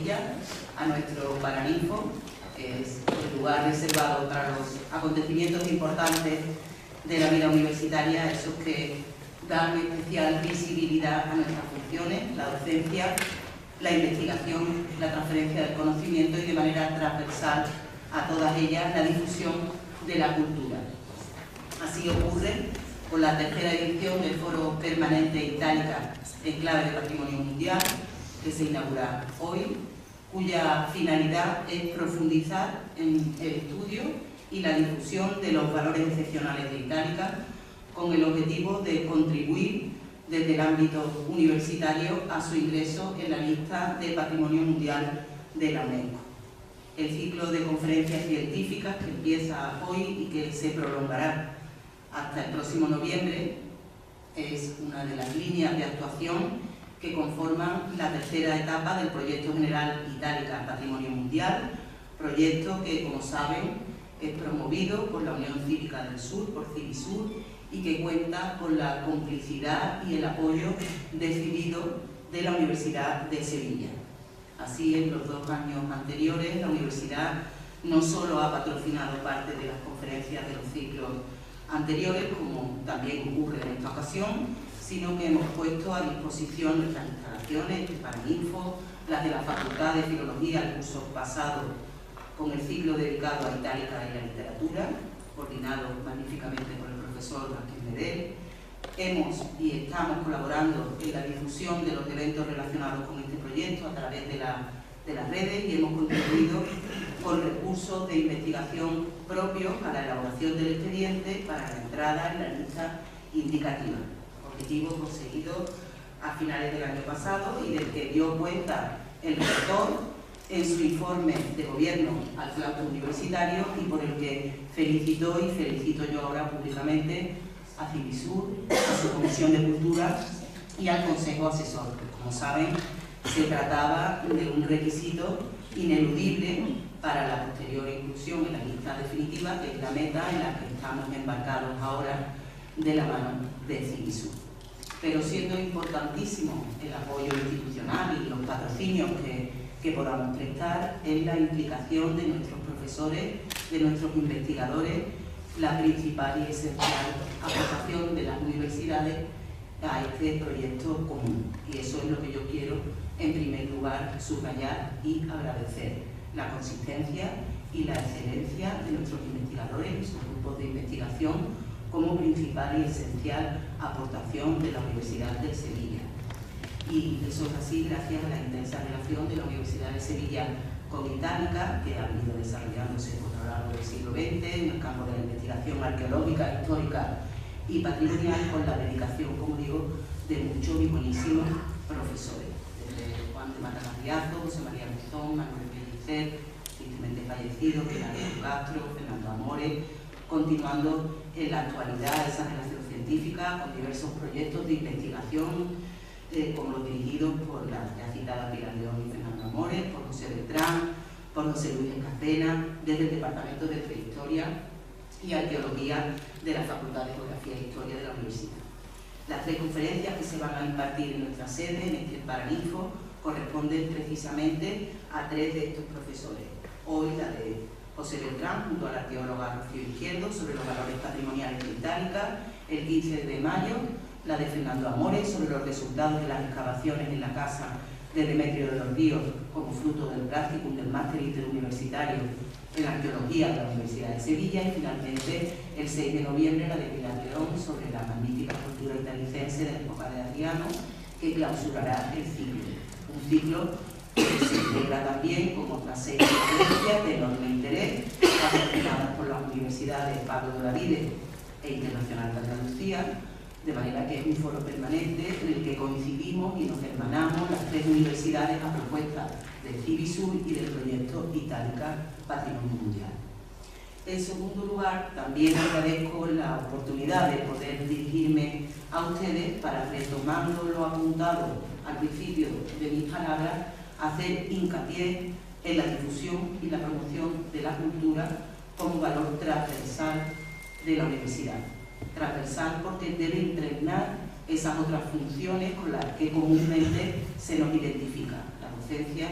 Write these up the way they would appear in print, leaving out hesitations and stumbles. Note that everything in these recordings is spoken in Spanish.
Sevilla, a nuestro Paraninfo, que es el lugar reservado para los acontecimientos importantes de la vida universitaria, esos que dan especial visibilidad a nuestras funciones, la docencia, la investigación, la transferencia del conocimiento y de manera transversal a todas ellas la difusión de la cultura. Así ocurre con la tercera edición del Foro Permanente Itálica en clave de Patrimonio Mundial, que se inaugura hoy, cuya finalidad es profundizar en el estudio y la difusión de los valores excepcionales de Itálica, con el objetivo de contribuir desde el ámbito universitario a su ingreso en la lista de Patrimonio Mundial de la UNESCO. El ciclo de conferencias científicas que empieza hoy y que se prolongará hasta el próximo noviembre es una de las líneas de actuación que conforman la tercera etapa del Proyecto General Itálica Patrimonio Mundial, proyecto que, como saben, es promovido por la Unión Cívica del Sur, por Civisur, y que cuenta con la complicidad y el apoyo decidido de la Universidad de Sevilla. Así, en los 2 años anteriores, la universidad no solo ha patrocinado parte de las conferencias de los ciclos anteriores, como también ocurre en esta ocasión, sino que hemos puesto a disposición nuestras instalaciones, el Paraninfo, las de la Facultad de Filología, el curso pasado con el ciclo dedicado a Itálica y la literatura, coordinado magníficamente por el profesor Martín Medel. Hemos y estamos colaborando en la difusión de los eventos relacionados con este proyecto a través de las redes y hemos contribuido con recursos de investigación propios a la elaboración del expediente para la entrada en la lista indicativa. Objetivo conseguido a finales del año pasado y del que dio cuenta el rector en su informe de gobierno al claustro universitario y por el que felicitó y felicito yo ahora públicamente a Civisur, a su Comisión de Cultura y al Consejo Asesor. Como saben, se trataba de un requisito ineludible para la posterior inclusión en la lista definitiva, que es la meta en la que estamos embarcados ahora de la mano de Civisur. Pero siendo importantísimo el apoyo institucional y los patrocinios que podamos prestar, es la implicación de nuestros profesores, de nuestros investigadores, la principal y esencial aportación de las universidades a este proyecto común. Y eso es lo que yo quiero, en primer lugar, subrayar y agradecer: la consistencia y la excelencia de nuestros investigadores y sus grupos de investigación como principal y esencial aportación de la Universidad de Sevilla. Y eso es así gracias a la intensa relación de la Universidad de Sevilla con Itálica, que ha venido desarrollándose a lo largo del siglo XX en el campo de la investigación arqueológica, histórica y patrimonial, con la dedicación, como digo, de muchos y buenísimos profesores, desde Juan de Matacarriazo, José María Rizón, Manuel Pellicer, tristemente fallecido, Pilar Castro, Fernando Amores, continuando en la actualidad esa relación científica con diversos proyectos de investigación, como los dirigidos por la ya citada Pilar León y Fernando Amores, por José Beltrán, por José Luis Escacena, desde el Departamento de Prehistoria y Arqueología de la Facultad de Geografía e Historia de la Universidad. Las 3 conferencias que se van a impartir en nuestra sede, en este Paraninfo, corresponden precisamente a 3 de estos profesores. Hoy la de José Beltrán, junto a la arqueóloga Rocío Izquierdo, sobre los valores patrimoniales de Itálica, el 15 de mayo, la de Fernando Amores, sobre los resultados de las excavaciones en la casa de Demetrio de los Ríos, como fruto del practicum del máster interuniversitario en arqueología de la Universidad de Sevilla, y finalmente, el 6 de noviembre, la de Pilar León, sobre la magnífica cultura italicense de la época de Adriano, que clausurará el ciclo. Un ciclo que se integra también con otras 6 conferencias de enorme interés, patrocinadas por las universidades Pablo de Olavide e Internacional de Andalucía, de manera que es un foro permanente en el que coincidimos y nos hermanamos las 3 universidades a propuesta de Civisur y del proyecto Itálica Patrimonio Mundial. En segundo lugar, también agradezco la oportunidad de poder dirigirme a ustedes para, retomando lo apuntado al principio de mis palabras, hacer hincapié en la difusión y la promoción de la cultura como valor transversal de la universidad. Transversal porque debe impregnar esas otras funciones con las que comúnmente se nos identifica, la docencia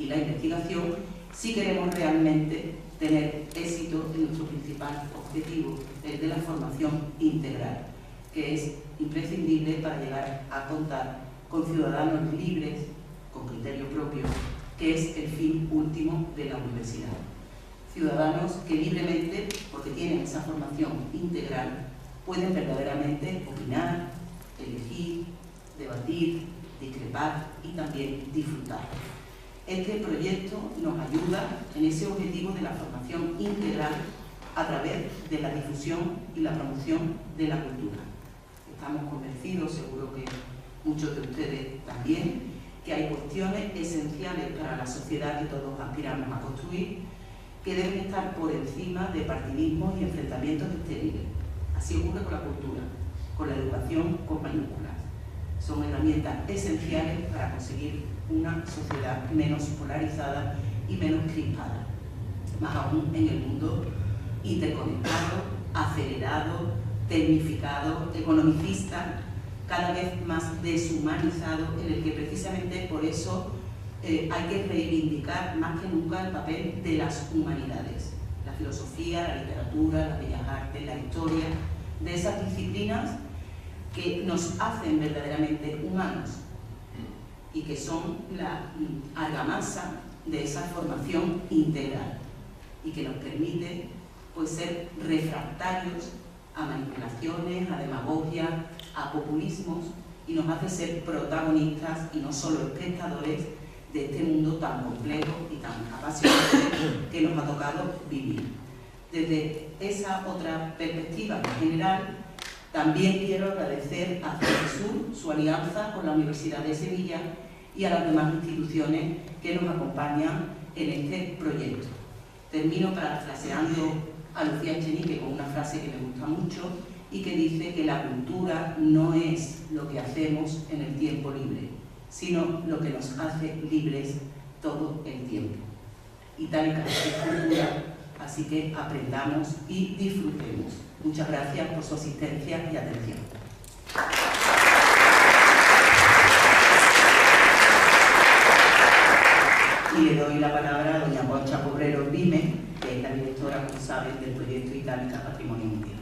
y la investigación si queremos realmente tener éxito en nuestro principal objetivo, el de la formación integral, que es imprescindible para llegar a contar con ciudadanos libres, con criterio propio, que es el fin último de la universidad. Ciudadanos que libremente, porque tienen esa formación integral, pueden verdaderamente opinar, elegir, debatir, discrepar y también disfrutar. Este proyecto nos ayuda en ese objetivo de la formación integral a través de la difusión y la promoción de la cultura. Estamos convencidos, seguro que muchos de ustedes también, que hay cuestiones esenciales para la sociedad que todos aspiramos a construir, que deben estar por encima de partidismos y enfrentamientos estériles. Así ocurre con la cultura, con la educación con mayúsculas. Son herramientas esenciales para conseguir una sociedad menos polarizada y menos crispada, más aún en el mundo interconectado, acelerado, tecnificado, economicista, cada vez más deshumanizado, en el que precisamente por eso hay que reivindicar más que nunca el papel de las humanidades, la filosofía, la literatura, las bellas artes, la historia, de esas disciplinas que nos hacen verdaderamente humanos y que son la argamasa de esa formación integral y que nos permite pues, ser refractarios a manipulaciones, a demagogia, a populismos y nos hace ser protagonistas y no solo espectadores de este mundo tan complejo y tan apasionante que nos ha tocado vivir. Desde esa otra perspectiva general, también quiero agradecer a CIVISUR su alianza con la Universidad de Sevilla y a las demás instituciones que nos acompañan en este proyecto. Termino parafraseando a Lucía Echenique con una frase que me gusta mucho y que dice que la cultura no es lo que hacemos en el tiempo libre, sino lo que nos hace libres todo el tiempo. Itálica es cultura, así que aprendamos y disfrutemos. Muchas gracias por su asistencia y atención. Y le doy la palabra a doña Concha Pobrero Vime, que es la directora, como saben, del proyecto Itálica Patrimonio Mundial.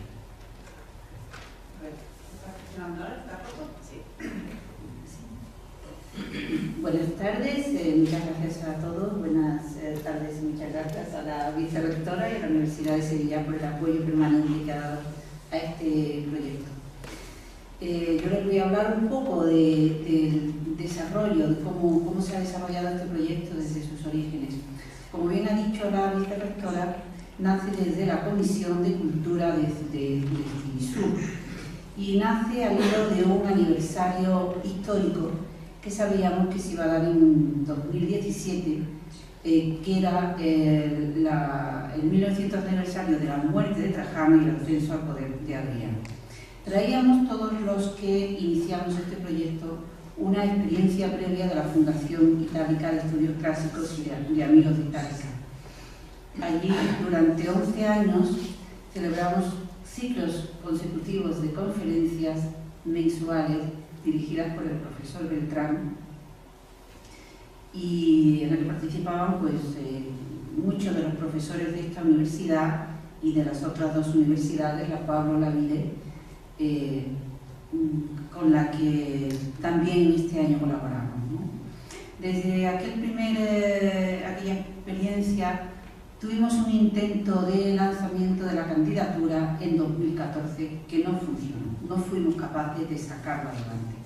Buenas tardes, muchas gracias a todos. Buenas tardes y muchas gracias a la vicerrectora y a la Universidad de Sevilla por el apoyo permanente que ha dado a este proyecto. Yo les voy a hablar un poco del desarrollo, de cómo se ha desarrollado este proyecto desde sus orígenes. Como bien ha dicho la vicerrectora, nace desde la Comisión de Cultura de CIVISUR y nace al hilo de un aniversario histórico que sabíamos que se iba a dar en 2017, que era el 1900 aniversario de la muerte de Trajano y el ascenso al poder de Adriano. Traíamos todos los que iniciamos este proyecto una experiencia previa de la Fundación Itálica de Estudios Clásicos y de Amigos de Itálica. Allí, durante 11 años, celebramos ciclos consecutivos de conferencias mensuales dirigidas por el profesor Beltrán y en la que participaban pues, muchos de los profesores de esta universidad y de las otras dos universidades, la Pablo Lavide, con la que también este año colaboramos, ¿no? Desde aquella experiencia tuvimos un intento de lanzamiento de la candidatura en 2014 que no funcionó, no fuimos capaces de sacarlo adelante.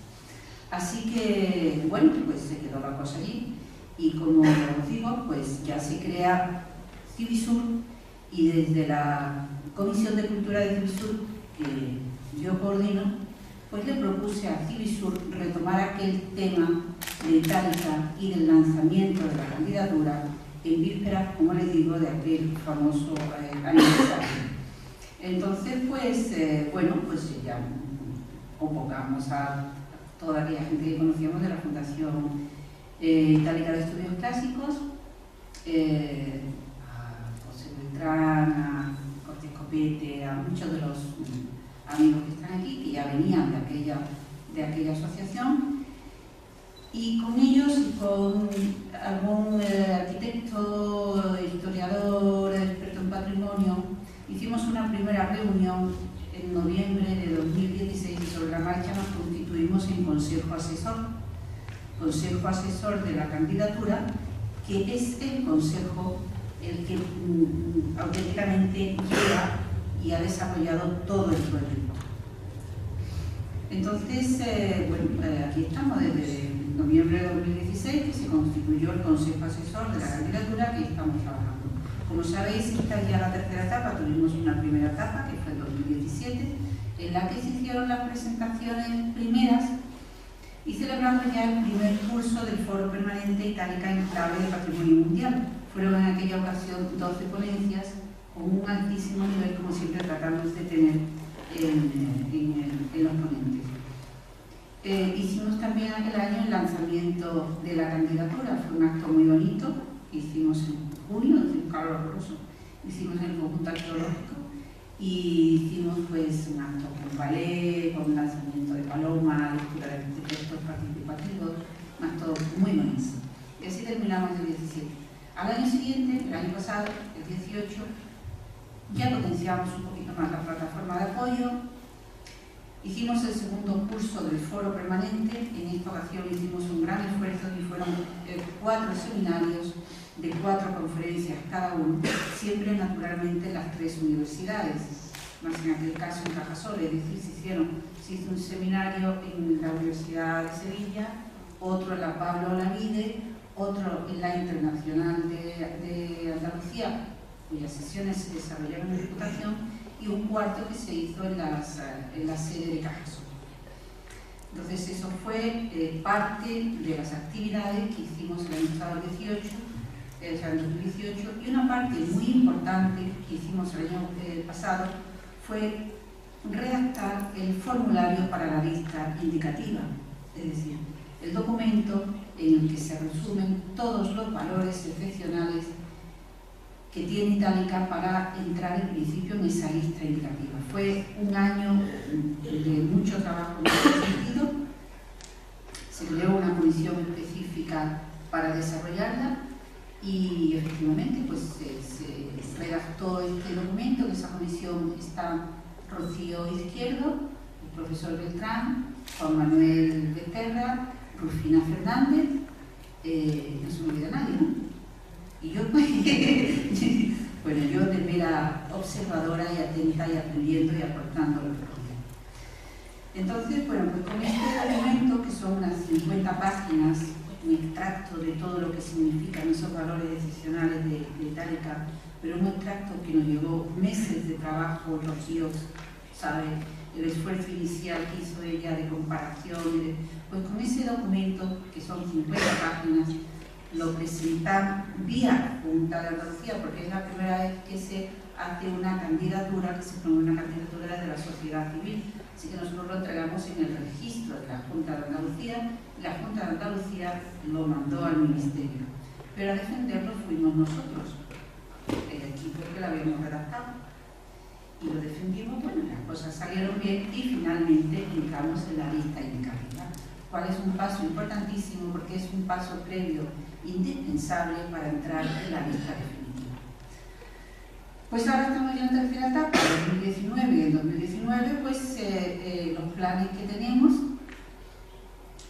Así que, bueno, pues se quedó la cosa allí y como os digo, pues ya se crea CIVISUR y desde la Comisión de Cultura de CIVISUR, que yo coordino, pues le propuse a CIVISUR retomar aquel tema de Itálica y del lanzamiento de la candidatura en vísperas, como les digo, de aquel famoso aniversario. Entonces, pues, bueno, pues ya convocamos a toda aquella gente que conocíamos de la Fundación Itálica de Estudios Clásicos, a José Beltrán, a Cortés Copete, a muchos de los amigos que están aquí, que ya venían de aquella asociación, y con ellos y con algún arquitecto, historiador, experto en patrimonio, hicimos una primera reunión en noviembre de 2016 y sobre la marcha nos constituimos en consejo asesor de la candidatura, que es el consejo el que auténticamente lleva y ha desarrollado todo el proyecto. Entonces, aquí estamos desde noviembre de 2016, que se constituyó el consejo asesor de la candidatura, que estamos trabajando. Como sabéis, esta es ya la tercera etapa. Tuvimos una primera etapa, que fue en 2017, en la que se hicieron las presentaciones primeras y celebramos ya el primer curso del Foro Permanente Itálica en Clave de Patrimonio Mundial. Fueron en aquella ocasión 12 ponencias con un altísimo nivel, como siempre tratamos de tener en los ponentes. Hicimos también aquel año el lanzamiento de la candidatura. Fue un acto muy bonito que hicimos en junio, en calor horroroso. Hicimos en el conjunto arqueológico y hicimos pues un acto con ballet, con lanzamiento de paloma, lectura de textos participativos, un acto muy bonito. Y así terminamos el 17. Al año siguiente, el año pasado, el 18, ya potenciamos un poquito más la plataforma de apoyo. Hicimos el segundo curso del Foro Permanente. En esta ocasión hicimos un gran esfuerzo y fueron 4 seminarios de 4 conferencias cada uno, siempre naturalmente en las 3 universidades, más en aquel caso en Cajasol, es decir, se hizo un seminario en la Universidad de Sevilla, otro en la Pablo Olavide, otro en la Internacional de Andalucía, cuyas sesiones se desarrollaron en la Diputación, y un cuarto que se hizo en la sede de Cajasol. Entonces eso fue parte de las actividades que hicimos el año pasado, el 2018, y una parte muy importante que hicimos el año pasado fue redactar el formulario para la lista indicativa, es decir, el documento en el que se resumen todos los valores excepcionales que tiene Itálica para entrar en principio en esa lista indicativa. Fue un año de mucho trabajo en ese sentido. Se creó una comisión específica para desarrollarla y efectivamente pues, se redactó este documento. En esa comisión está Rocío Izquierdo, el profesor Beltrán, Juan Manuel Becerra, Rufina Fernández, no se me olvida nadie, ¿no? Y yo, bueno, yo de mera observadora y atenta y aprendiendo y aportando lo que podía. Entonces, bueno, pues con este documento, que son unas 50 páginas, un extracto de todo lo que significan esos valores excepcionales de Itálica, pero un extracto que nos llevó meses de trabajo. Rocío sabe el esfuerzo inicial que hizo ella de comparación, pues con ese documento, que son 50 páginas, lo presentan vía Junta de Andalucía, porque es la primera vez que se hace una candidatura, que se promueve una candidatura de la sociedad civil. Así que nosotros lo entregamos en el registro de la Junta de Andalucía, y la Junta de Andalucía lo mandó al Ministerio. Pero a defenderlo fuimos nosotros, el equipo que lo habíamos redactado. Y lo defendimos, bueno, las cosas salieron bien y finalmente entramos en la lista indicativa, cual es un paso importantísimo porque es un paso previo indispensable para entrar en la lista definitiva. Pues ahora estamos ya en tercera etapa, 2019, y en 2019 pues los planes que tenemos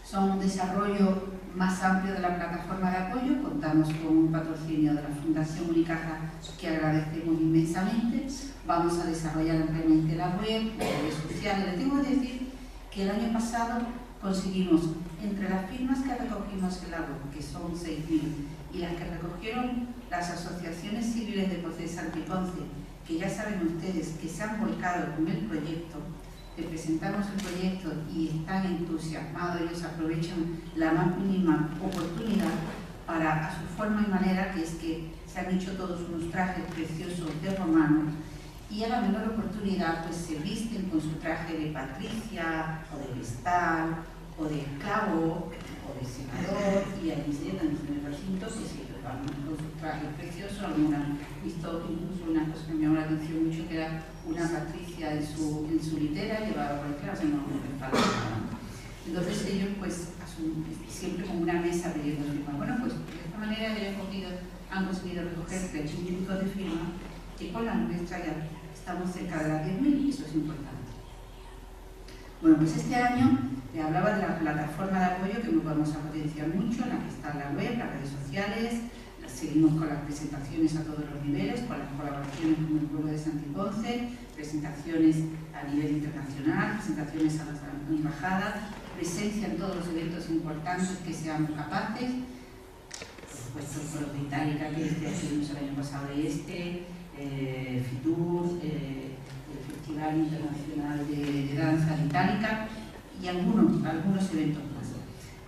son un desarrollo más amplio de la plataforma de apoyo. Contamos con un patrocinio de la Fundación Unicaja que agradecemos inmensamente. Vamos a desarrollar ampliamente la web, las redes sociales. Les tengo que decir que el año pasado conseguimos, entre las firmas que recogimos en la web, que son 6.000, y las que recogieron las asociaciones civiles de Ponce y Ponce, que ya saben ustedes que se han volcado con el proyecto, que presentamos el proyecto y están entusiasmados, ellos aprovechan la más mínima oportunidad para, a su forma y manera, que es que se han hecho todos unos trajes preciosos de romanos, y a la menor oportunidad pues se visten con su traje de patricia, o de vestal, o de esclavo, o de senador, y allí se llenan en el recinto que se van con sus trajes preciosos. Alguna visto incluso una cosa que me llamó la atención mucho, que era una patricia en su litera, llevaba por el clase, no me falta nada. Entonces ellos pues siempre con una mesa pidiendo firmas. Bueno, pues de esta manera ellos han conseguido recoger 3.000 y pico de firmas y con la nuestra ya estamos cerca de las 10.000, eso es importante. Bueno, pues este año le hablaba de la plataforma de apoyo que nos vamos a potenciar mucho, en la que está la web, las redes sociales, seguimos con las presentaciones a todos los niveles, con las colaboraciones con el pueblo de Santiponce, presentaciones a nivel internacional, presentaciones a nuestra embajada, presencia en todos los eventos importantes que seamos capaces, por supuesto el Foro de Itálica que hicimos el año pasado FITUR, el Festival Internacional de Danza de Itálica y algunos eventos más.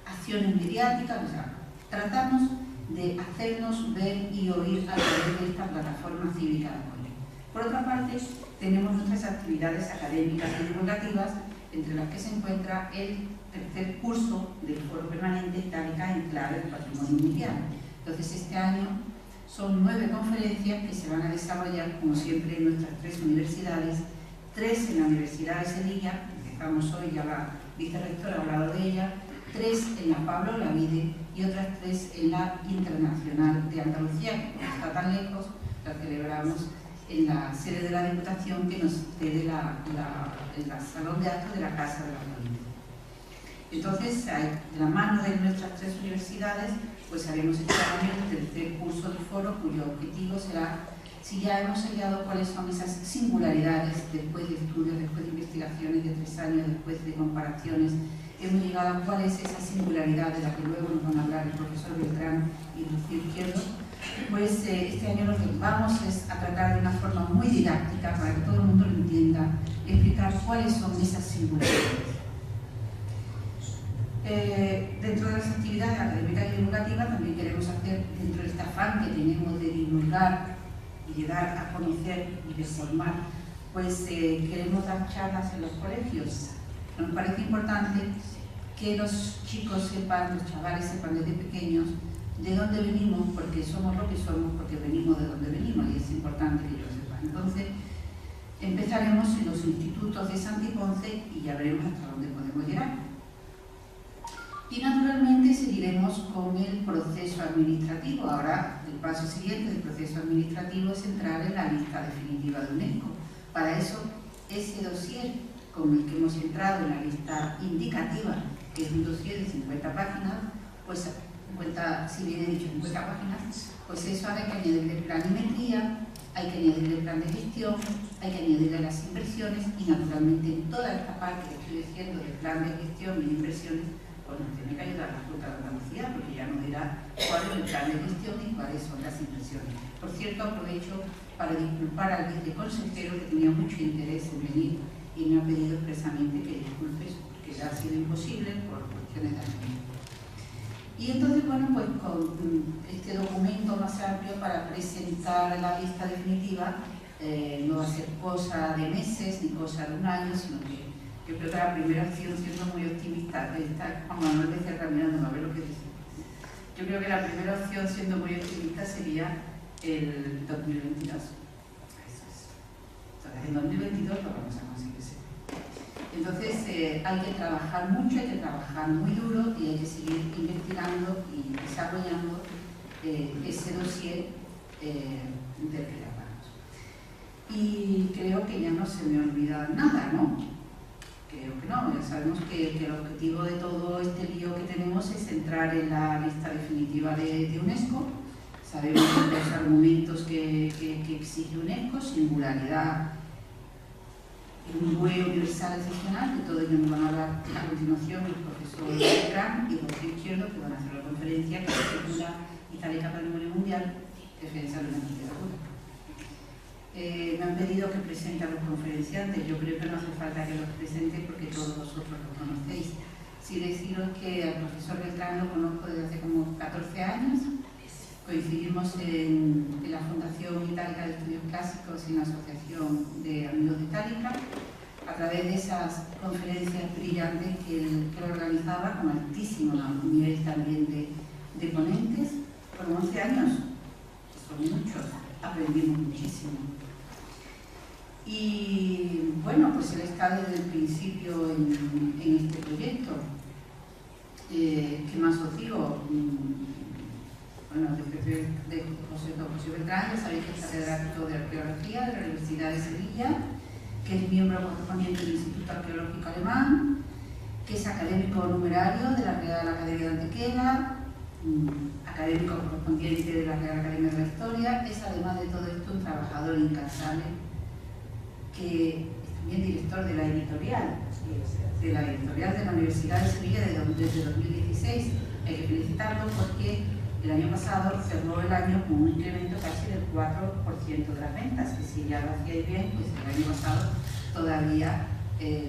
Acciones mediáticas, o sea, tratamos de hacernos ver y oír a través de esta plataforma cívica de apoyo. Por otra parte, tenemos nuestras actividades académicas y divulgativas, entre las que se encuentra el tercer curso del Foro Permanente Itálica en clave del patrimonio mundial. Entonces, este año son 9 conferencias que se van a desarrollar, como siempre, en nuestras 3 universidades, 3 en la Universidad de Sevilla, empezamos hoy, ya la vicerrectora ha hablado de ella, 3 en la Pablo Olavide y otras 3 en la Internacional de Andalucía, que no está tan lejos, la celebramos en la sede de la Diputación que nos cede el salón de actos de la Casa de la Provincia. Entonces, de la mano de nuestras 3 universidades, pues haremos este año el tercer curso del foro, cuyo objetivo será si ya hemos hallado cuáles son esas singularidades después de estudios, después de investigaciones de 3 años, después de comparaciones, hemos llegado a cuál es esa singularidad de la que luego nos van a hablar el profesor Beltrán y Rocío Izquierdo. Pues este año lo que vamos es a tratar de una forma muy didáctica para que todo el mundo lo entienda, explicar cuáles son esas singularidades. Dentro de las actividades académicas y divulgativas también queremos hacer, dentro de este afán que tenemos de divulgar y de dar a conocer y de formar, pues queremos dar charlas en los colegios. Nos parece importante que los chicos sepan, los chavales sepan desde pequeños de dónde venimos, porque somos lo que somos, porque venimos de donde venimos, y es importante que ellos sepan. Entonces, empezaremos en los institutos de Santiponce y ya veremos hasta dónde podemos llegar. Y naturalmente seguiremos con el proceso administrativo. Ahora, el paso siguiente del proceso administrativo es entrar en la lista definitiva de UNESCO. Para eso, ese dossier con el que hemos entrado en la lista indicativa, que es un dossier de 50 páginas, pues 50, si bien he dicho 50 páginas, pues eso hay que añadirle planimetría, hay que añadirle plan de gestión, hay que añadirle las inversiones y naturalmente en toda esta parte que estoy diciendo de plan de gestión y de inversiones, pues nos tiene que ayudar la Junta de Andalucía, porque ya nos dirá cuál es el plan de gestión y cuáles son las inversiones. Por cierto, aprovecho para disculpar al viceconsejero que tenía mucho interés en venir y me ha pedido expresamente que disculpes, porque ya ha sido imposible por cuestiones de agenda. Y entonces, bueno, pues con este documento más amplio para presentar la lista definitiva, no va a ser cosa de meses ni cosa de un año, sino que yo creo que la primera opción, siendo muy optimista, está Juan Manuel Becerra mirando a ver lo que dice. Yo creo que la primera opción, siendo muy optimista, sería el 2022. Eso es. Entonces, en 2022 lo vamos a conseguir. Entonces, hay que trabajar mucho, hay que trabajar muy duro y hay que seguir investigando y desarrollando ese dossier del que hablamos. Y creo que ya no se me olvida nada, ¿no? Creo que no, ya sabemos que el objetivo de todo este lío que tenemos es entrar en la lista definitiva de UNESCO. Sabemos los argumentos que exige UNESCO, singularidad, un buen universal excepcional, de todo ello nos van a hablar a continuación el profesor Beltrán y Rocío Izquierdo, que van a hacer la conferencia que se titula Itálica Patrimonio Mundial, Defensa de la Arquitectura. Me han pedido que presente a los conferenciantes, yo creo que no hace falta que los presente porque todos vosotros los conocéis. Sí deciros que al profesor Beltrán lo conozco desde hace como 14 años, coincidimos en la Fundación Itálica de Estudios Clásicos y en la Asociación de Amigos de Itálica, a través de esas conferencias brillantes que él organizaba con altísimo nivel también de ponentes. Fueron 11 años, son muchos, aprendimos muchísimo. Y bueno, pues él está desde el principio en este proyecto. ¿Qué más os digo? bueno, de José Beltrán, ya sabéis que es catedrático de Arqueología de la Universidad de Sevilla, que es miembro correspondiente del Instituto Arqueológico Alemán, que es académico numerario de la Real Academia de Antequera, académico correspondiente de la Real Academia de la Historia, es además de todo esto un trabajador incansable, que es también director de la editorial de la Universidad de Sevilla desde 2016. Hay que felicitarlo porque el año pasado cerró el año con un incremento casi del 4% de las ventas, que si ya lo hacíais bien, pues el año pasado todavía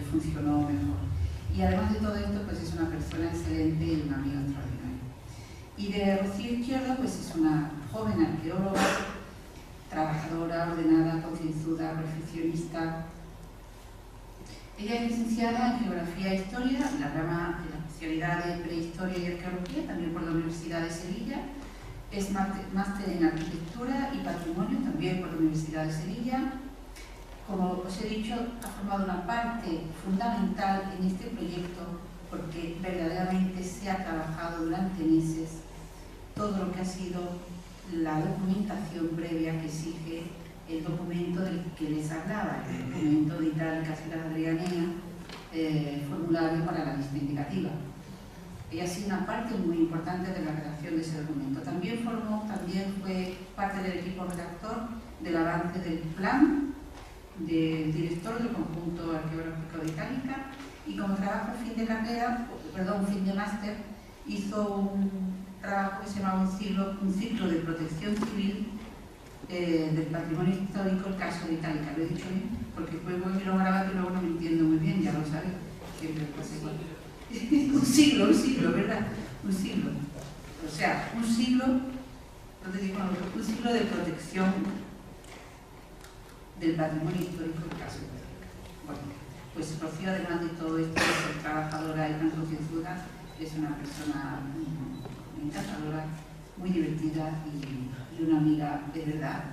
funcionó mejor. Y además de todo esto, pues es una persona excelente y un amigo extraordinario. Y de Rocío Izquierdo, pues es una joven arqueóloga, trabajadora, ordenada, concienzuda, perfeccionista. Ella es licenciada en Geografía e Historia, en la rama de la especialidad de Prehistoria y Arqueología, también por la Universidad de Sevilla. Es máster en Arquitectura y Patrimonio, también por la Universidad de Sevilla. Como os he dicho, ha formado una parte fundamental en este proyecto porque verdaderamente se ha trabajado durante meses todo lo que ha sido la documentación previa que exige el documento del que les hablaba, el documento de Itálicas y la Adrianea, formulario para la lista indicativa. Ella ha sido una parte muy importante de la redacción de ese documento. También fue parte del equipo redactor del avance del plan, del director del conjunto arqueológico de Itálica, y como trabajo fin de máster, hizo un trabajo que se llamaba un ciclo de protección civil del patrimonio histórico, el caso de Itálica. Lo he dicho bien, porque luego me lo grabado y luego no me entiendo muy bien, ya lo sabes, siempre pasa igual. un siglo, ¿verdad? Un siglo. O sea, un siglo de protección del patrimonio histórico del caso de Itálica. Bueno, pues Rocío, además de todo esto, de ser trabajadora y tan concienzuda, es una persona encantadora, muy divertida y una amiga de verdad,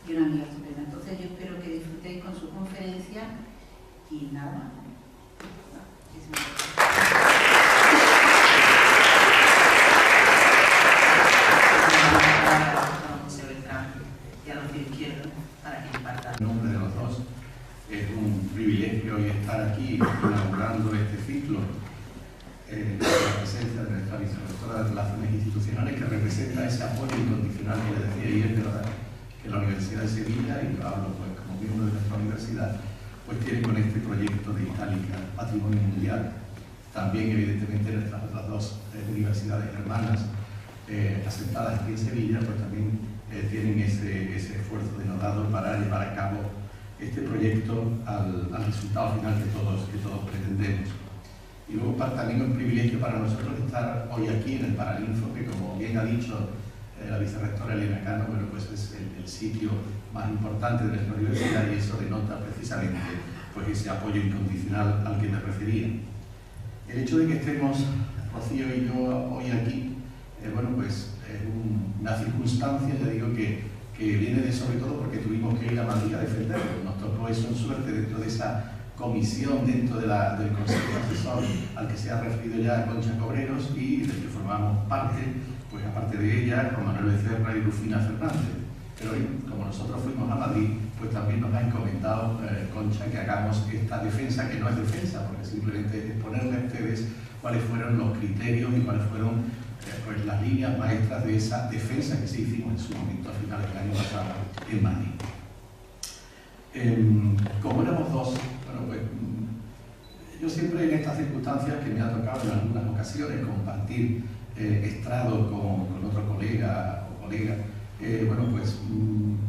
y una amiga estupenda. Entonces yo espero que disfrutéis con su conferencia y nada. José Beltrán y a Rocío Izquierdo para que impartan. En nombre de los dos, es un privilegio hoy estar aquí inaugurando este ciclo en la presencia de nuestra vicerrectora de Relaciones Institucionales, que representa ese apoyo incondicional que le decía, y es verdad que la Universidad de Sevilla, y lo hablo pues como miembro de nuestra universidad, pues tiene con este proyecto de Itálica Patrimonio Mundial. También evidentemente nuestras otras dos universidades hermanas asentadas aquí en Sevilla, pues también tienen ese esfuerzo denotado para llevar a cabo este proyecto al resultado final que todos pretendemos. Y luego también es un privilegio para nosotros estar hoy aquí en el Paralinfo, que como bien ha dicho la vicerrectora Elena Cano, bueno, pues es el sitio más importante de nuestra universidad, y eso denota precisamente pues ese apoyo incondicional al que me refería. El hecho de que estemos Rocío y yo hoy aquí, bueno, pues es una circunstancia, ya digo, que viene sobre todo porque tuvimos que ir a Madrid a defenderlo. Nos tocó eso en suerte dentro de esa comisión, dentro del Consejo Asesor al que se ha referido ya Concha Cobreros, y del que formamos parte, pues aparte de ella, Juan Manuel Becerra y Rufina Fernández. Pero como nosotros fuimos a Madrid, pues también nos ha encomendado Concha que hagamos esta defensa, que no es defensa, porque simplemente es exponerle a ustedes cuáles fueron los criterios y cuáles fueron pues las líneas maestras de esa defensa que sí hicimos en su momento a finales del año pasado en Madrid. Como éramos dos, bueno, pues yo siempre en estas circunstancias que me ha tocado en algunas ocasiones compartir estrado con otro colega o colega, bueno, pues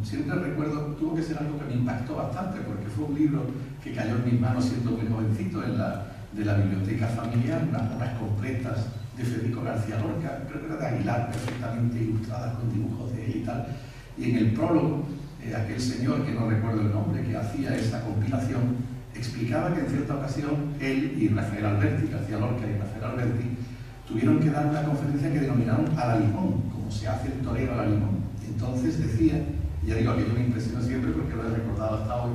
siempre recuerdo, tuvo que ser algo que me impactó bastante, porque fue un libro que cayó en mis manos siendo muy jovencito de la biblioteca familiar, unas obras completas de Federico García Lorca, creo que era de Aguilar, perfectamente ilustradas con dibujos de él y tal. Y en el prólogo, aquel señor, que no recuerdo el nombre, que hacía esa compilación, explicaba que en cierta ocasión él y Rafael Alberti, García Lorca y Rafael Alberti, tuvieron que dar una conferencia que denominaron a la limón, como se hace el torero a la limón. Entonces decía, y ya digo, aquello me impresionó siempre porque lo he recordado hasta hoy,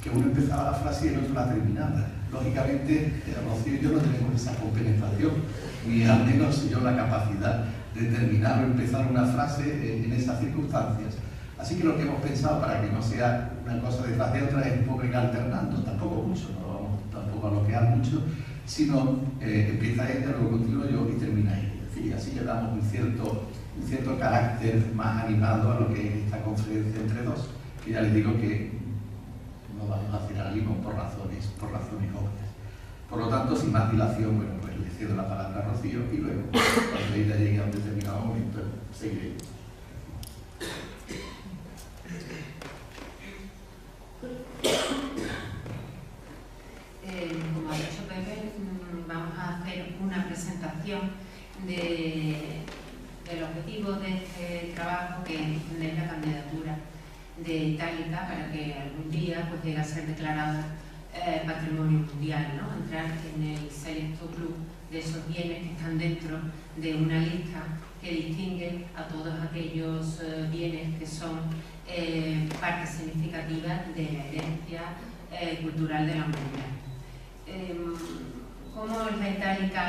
que uno empezaba la frase y el otro la terminaba. Lógicamente, Rocío y yo no tenemos esa compenetración, ni al menos yo la capacidad terminar o empezar una frase en esas circunstancias. Así que lo que hemos pensado, para que no sea una cosa detrás de otra, es un poco ir alternando, tampoco mucho, no vamos tampoco a bloquear mucho, sino empieza ella, luego continúo yo y termina ella. Es decir, así le damos un cierto carácter más animado a lo que es esta conferencia entre dos, que ya les digo que no vamos a hacer al limón por razones obvias. Por lo tanto, sin más dilación, bueno, pues le cedo la palabra a Rocío y luego, cuando ella llegue a un determinado momento, seguiré. Como ha dicho Pepe, vamos a hacer una presentación del objetivo de este trabajo, que es defender la candidatura de Itálica para que algún día pues, llegue a ser declarada patrimonio mundial, ¿no? Entrar en el selecto club de esos bienes que están dentro de una lista que distingue a todos aquellos bienes que son parte significativa de la herencia cultural de la humanidad. ¿Cómo es la Itálica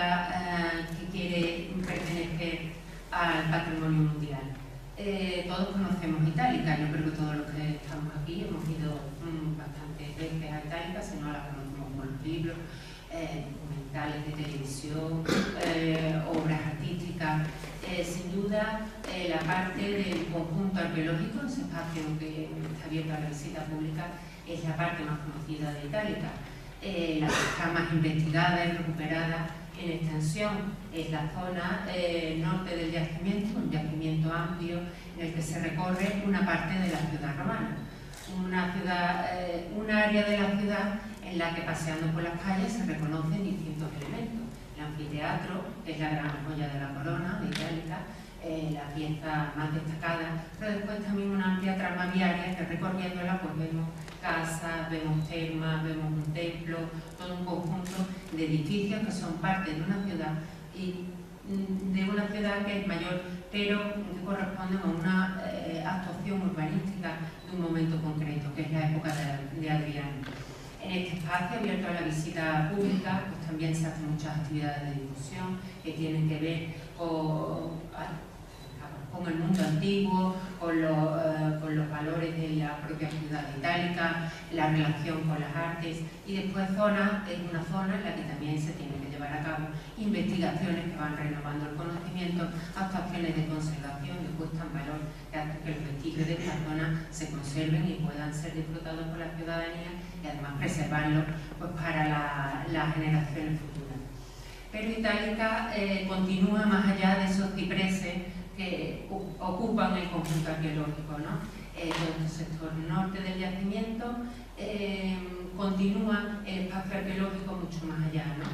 que quiere pertenecer al patrimonio mundial? Todos conocemos Itálica, yo creo que todos los que estamos aquí hemos ido bastantes veces a Itálica, si no la conocemos por los libros, documentales de televisión, obras artísticas. Sin duda, la parte del conjunto arqueológico, ese espacio que está abierto a la visita pública, es la parte más conocida de Itálica. La que está más investigada y recuperada en extensión es la zona norte del yacimiento, un yacimiento amplio en el que se recorre una parte de la ciudad romana. Un área de la ciudad en la que, paseando por las calles, se reconocen distintos elementos. El anfiteatro, que es la gran joya de la corona de Itálica, la pieza más destacada, pero después también una amplia trama viaria que, recorriéndola, pues vemos casas, vemos termas, vemos un templo, todo un conjunto de edificios que son parte de una ciudad, y de una ciudad que es mayor, pero que corresponde a una actuación urbanística de un momento concreto, que es la época de Adriano. En este espacio abierto a la visita pública, pues también se hacen muchas actividades de difusión que tienen que ver con el mundo antiguo, con los valores de la propia ciudad itálica, la relación con las artes, y después es una zona en la que también se tienen que llevar a cabo investigaciones que van renovando el conocimiento, actuaciones de conservación, de puesta en valor, que hacen que los vestigios de esta zona se conserven y puedan ser disfrutados por la ciudadanía, y además preservarlos pues, para las generaciones futuras. Pero Itálica continúa más allá de esos cipreses que ocupan el conjunto arqueológico, ¿no? Todo este sector norte del yacimiento continúa el espacio arqueológico mucho más allá, ¿no?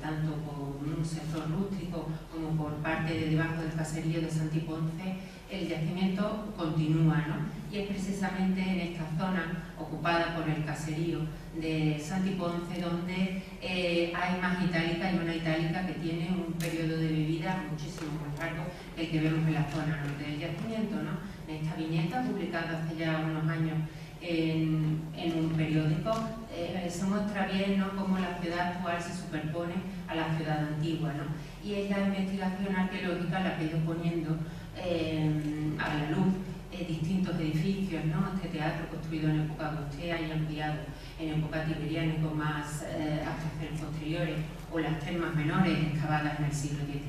Tanto por un sector rústico como por parte de debajo del caserío de Santiponce, el yacimiento continúa, ¿no? Y es precisamente en esta zona ocupada por el caserío de Santiponce donde hay más Itálica, y una Itálica que tiene un periodo de vida muchísimo más largo que el que vemos en la zona norte del yacimiento, ¿no? En esta viñeta, publicada hace ya unos años en un periódico, se muestra bien, ¿no?, cómo la ciudad actual se superpone a la ciudad antigua, ¿no? Y es la investigación arqueológica la que ha ido poniendo a la luz distintos edificios, ¿no? Este teatro construido en época augustea y ampliado en época tiberiana y con más actuaciones posteriores, o las termas menores excavadas en el siglo XIX.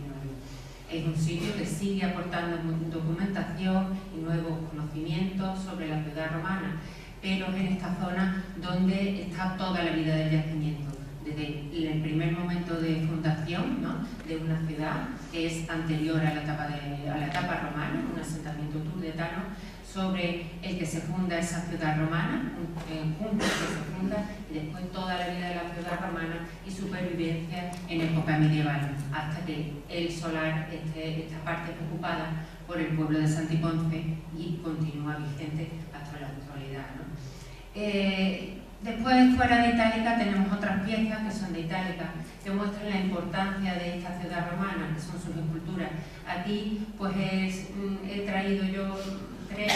Es un sitio que sigue aportando documentación y nuevos conocimientos sobre la ciudad romana, pero en esta zona donde está toda la vida del yacimiento, desde el primer momento de fundación, ¿no?, de una ciudad que es anterior a la etapa romana, un asentamiento turdetano sobre el que se funda esa ciudad romana, un punto que se funda, y después toda la vida de la ciudad romana y supervivencia en época medieval, hasta que el solar, esta parte es ocupada por el pueblo de Santiponce y continúa vigente hasta la actualidad, ¿no? Después, fuera de Itálica, tenemos otras piezas que son de Itálica, que muestran la importancia de esta ciudad romana, que son sus esculturas. Aquí, pues he traído yo 3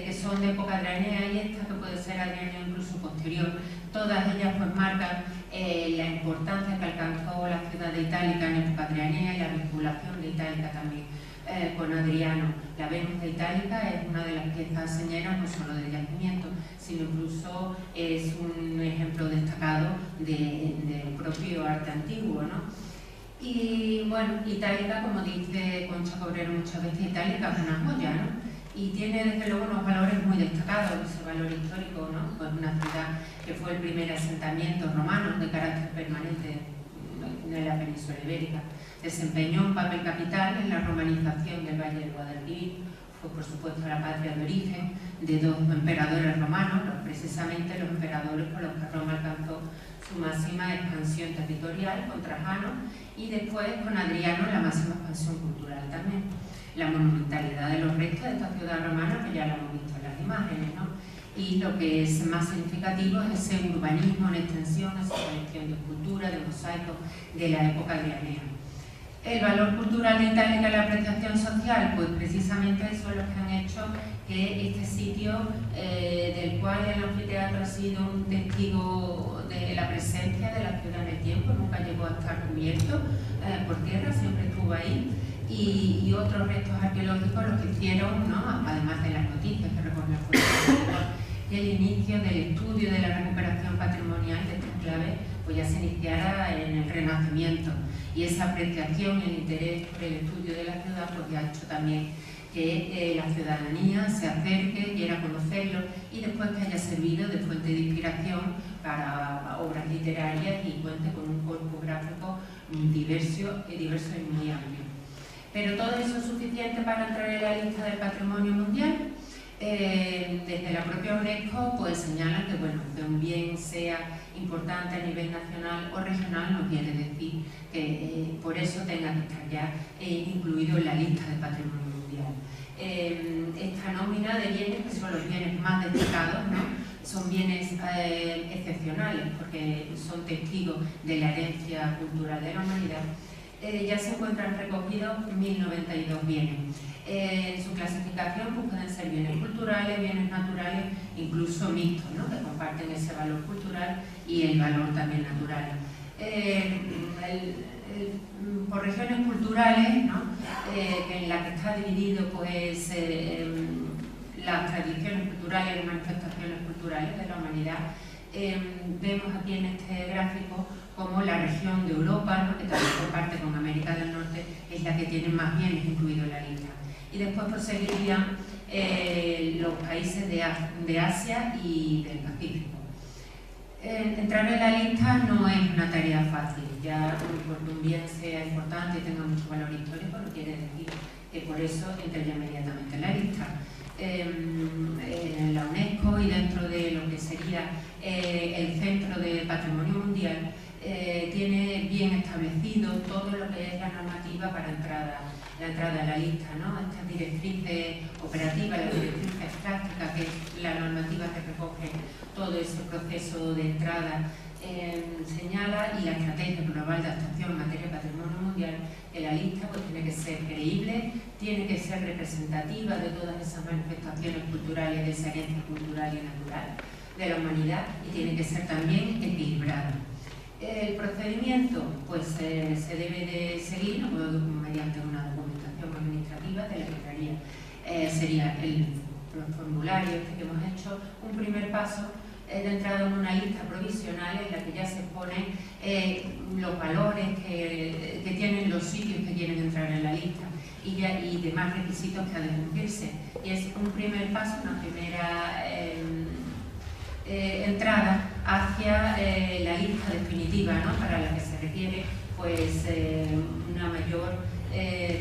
que son de época adrianea y esta que puede ser adrianea incluso posterior. Todas ellas pues marcan la importancia que alcanzó la ciudad de Itálica en época adrianea y la vinculación de Itálica también con Adriano. La Venus de Itálica es una de las piezas señeras no solo del yacimiento, sino incluso es un ejemplo destacado del propio arte antiguo, ¿no? Y bueno, Itálica, como dice Concha Cabrero muchas veces, Itálica es una joya, ¿no? Y tiene desde luego unos valores muy destacados, ese valor histórico, ¿no? Pues una ciudad que fue el primer asentamiento romano de carácter permanente en la península ibérica. Desempeñó un papel capital en la romanización del Valle del Guadalquivir. Fue por supuesto la patria de origen de 2 emperadores romanos, precisamente los emperadores con los que Roma alcanzó su máxima expansión territorial, con Trajano, y después con Adriano la máxima expansión cultural también. La monumentalidad de los restos de esta ciudad romana, que ya lo hemos visto en las imágenes, ¿no? Y lo que es más significativo es ese urbanismo en extensión, esa colección de esculturas, de mosaicos de la época adrianea. El valor cultural de Itálica y la apreciación social, pues precisamente eso es lo que han hecho que este sitio, del cual el anfiteatro ha sido un testigo de la presencia de la ciudad en el tiempo, nunca llegó a estar cubierto por tierra, siempre estuvo ahí, y otros restos arqueológicos lo que hicieron, ¿no? Además de las noticias que recogen el fotográfico, y el inicio del estudio de la recuperación patrimonial de esta enclave pues ya se iniciara en el Renacimiento, y esa apreciación y el interés por el estudio de la ciudad pues ya ha hecho también que la ciudadanía se acerque, quiera conocerlo y después que haya servido de fuente de inspiración para obras literarias y cuente con un cuerpo gráfico diverso y muy amplio. Pero todo eso es suficiente para entrar en la lista del Patrimonio Mundial. Desde la propia UNESCO pues señalan que, bueno, que un bien sea importante a nivel nacional o regional no quiere decir que por eso tenga que estar ya incluido en la lista del Patrimonio Mundial. Esta nómina de bienes, que son los bienes más destacados, ¿no? Son bienes excepcionales porque son testigos de la herencia cultural de la humanidad. Ya se encuentran recogidos 1092 bienes. En su clasificación pues pueden ser bienes culturales, bienes naturales, incluso mixtos, ¿no? Que comparten ese valor cultural y el valor también natural. Por regiones culturales, ¿no? En la que está dividido pues, las tradiciones culturales y manifestaciones culturales de la humanidad, vemos aquí en este gráfico como la región de Europa, ¿no? Que también comparte con América del Norte, es la que tiene más bienes incluidos en la lista. Y después proseguirían los países de Asia y del Pacífico. Entrar en la lista no es una tarea fácil, ya porque un bien sea importante y tenga mucho valor histórico no quiere decir que por eso entre ya inmediatamente en la lista. En la UNESCO y dentro de lo que sería el Centro de Patrimonio Mundial tiene bien establecido todo lo que es la normativa para la entrada en la lista, ¿no? Estas directrices operativas, las directrices prácticas, que es la normativa que recoge todo ese proceso de entrada, señala, y la estrategia global de actuación en materia de patrimonio mundial de la lista pues tiene que ser creíble, tiene que ser representativa de todas esas manifestaciones culturales, de esa herencia cultural y natural de la humanidad, y tiene que ser también equilibrada. El procedimiento pues se debe de seguir mediante una documentación administrativa de la que sería los formularios que hemos hecho, un primer paso de entrada en una lista provisional en la que ya se ponen los valores que tienen los sitios que quieren entrar en la lista y demás requisitos que ha de cumplirse. Y es un primer paso, una primera entrada hacia la lista definitiva, ¿no? Para la que se requiere pues, una mayor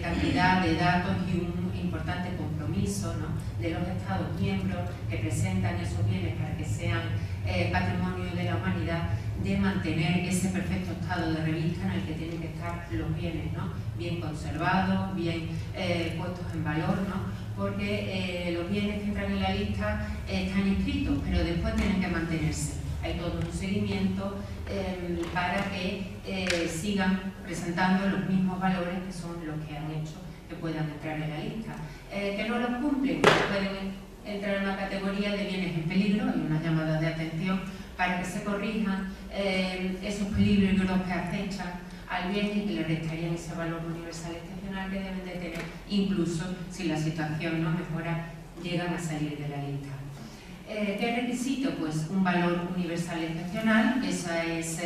cantidad de datos y un importante compromiso, ¿no? De los Estados miembros que presentan esos bienes para que sean patrimonio de la humanidad, de mantener ese perfecto estado de revista en el que tienen que estar los bienes, ¿no? Bien conservados, bien puestos en valor, ¿no? Porque los bienes que entran en la lista están inscritos, pero después tienen que mantenerse. Hay todo un seguimiento para que sigan presentando los mismos valores que son los que han hecho que puedan entrar en la lista. Que no los cumplen, pueden entrar en una categoría de bienes en peligro, hay una llamada de atención para que se corrijan esos peligros que acechan al bien y que le restarían ese valor universal excepcional que deben de tener, incluso si la situación no mejora, llegan a salir de la lista. ¿Qué requisito? Pues un valor universal excepcional, esa es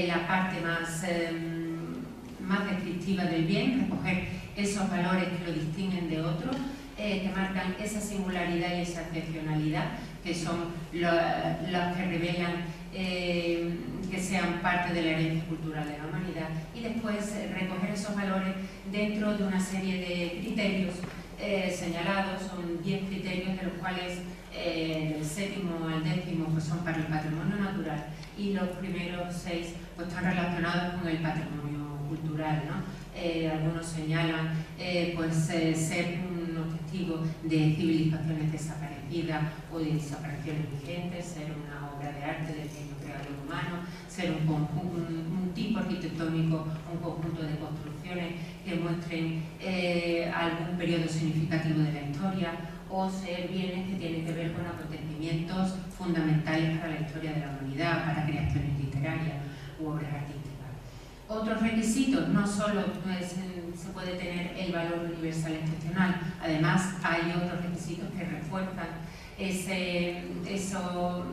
la parte más descriptiva del bien, recoger esos valores que lo distinguen de otros, que marcan esa singularidad y esa excepcionalidad, que son los que revelan que sean parte de la herencia cultural de la humanidad, y después recoger esos valores dentro de una serie de criterios señalados. Son 10 criterios, de los cuales del 7º al 10º pues son para el patrimonio natural, y los primeros 6 pues están relacionados con el patrimonio cultural, ¿no? Algunos señalan ser unos testigos de civilizaciones desaparecidas o de desapariciones vigentes, ser una obra de arte del genio creador humano, ser un tipo arquitectónico, un conjunto de construcciones que muestren algún periodo significativo de la historia, o ser bienes que tienen que ver con acontecimientos fundamentales para la historia de la humanidad, para creaciones literarias u obras artísticas. Otros requisitos: no solo se puede tener el valor universal excepcional, además hay otros requisitos que refuerzan esos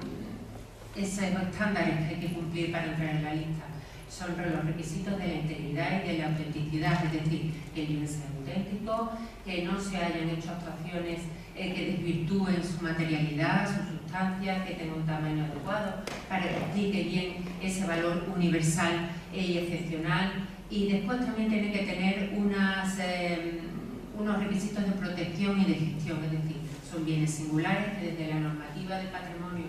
estándares que hay que cumplir para entrar en la lista. Son los requisitos de la integridad y de la autenticidad, es decir, que el bien sea auténtico, que no se hayan hecho actuaciones que desvirtúen su materialidad, su sustancia, que tenga un tamaño adecuado, para que explique bien ese valor universal y excepcional. Y después también tiene que tener unos requisitos de protección y de gestión, es decir, son bienes singulares que desde la normativa del patrimonio,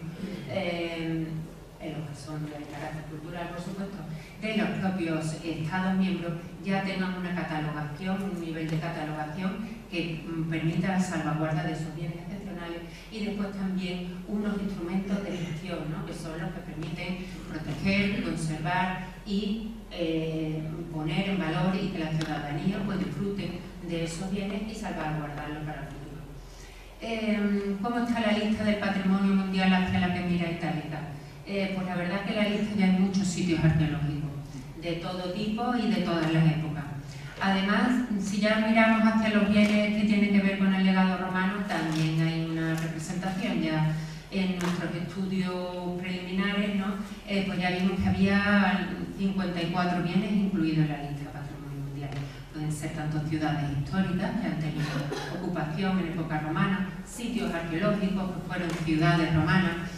en los que son de carácter cultural, por supuesto, de los propios Estados miembros, ya tengan una catalogación, un nivel de catalogación que permita la salvaguarda de esos bienes excepcionales, y después también unos instrumentos de gestión, ¿no?, que son los que permiten proteger, conservar y poner en valor, y que la ciudadanía pues disfrute de esos bienes y salvaguardarlos para el futuro. ¿Cómo está la lista del patrimonio mundial hacia la que mira Itálica? Pues la verdad es que en la lista ya hay muchos sitios arqueológicos, de todo tipo y de todas las épocas. Además, si ya miramos hacia los bienes que tienen que ver con el legado romano, también hay una representación. Ya en nuestros estudios preliminares, ¿no?, pues ya vimos que había 54 bienes incluidos en la lista de patrimonio mundial. Pueden ser tanto ciudades históricas que han tenido ocupación en época romana, sitios arqueológicos que fueron ciudades romanas,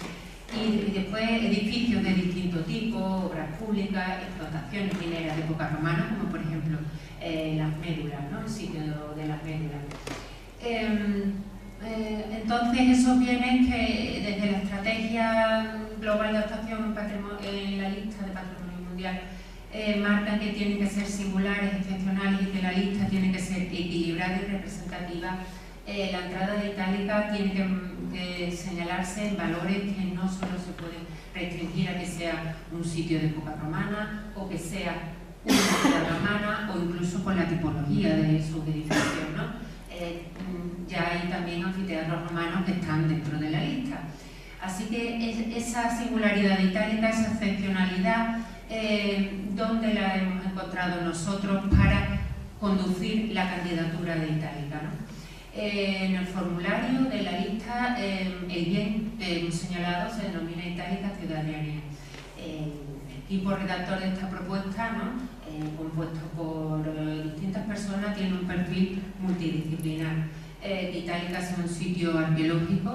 y después edificios de distinto tipo, obras públicas, explotaciones mineras de época romana, como por ejemplo las médulas, ¿no?, el sitio de las médulas. Entonces, esos bienes que desde la estrategia global de actuación en la lista de patrimonio mundial marcan que tienen que ser singulares, excepcionales, y que la lista tiene que ser equilibrada y representativa. La entrada de Itálica tiene que señalarse en valores que no solo se pueden restringir a que sea un sitio de época romana, o que sea una ciudad romana, o incluso con la tipología de sus edificios, ¿no? Ya hay también anfiteatros romanos que están dentro de la lista. Así que esa singularidad de Itálica, esa excepcionalidad, ¿dónde la hemos encontrado nosotros para conducir la candidatura de Itálica, ¿no? En el formulario de la lista, el bien que hemos señalado se denomina Itálica Ciudad de Arena. El equipo redactor de esta propuesta, ¿no?, compuesto por distintas personas, tiene un perfil multidisciplinar. Que Itálica sea un sitio arqueológico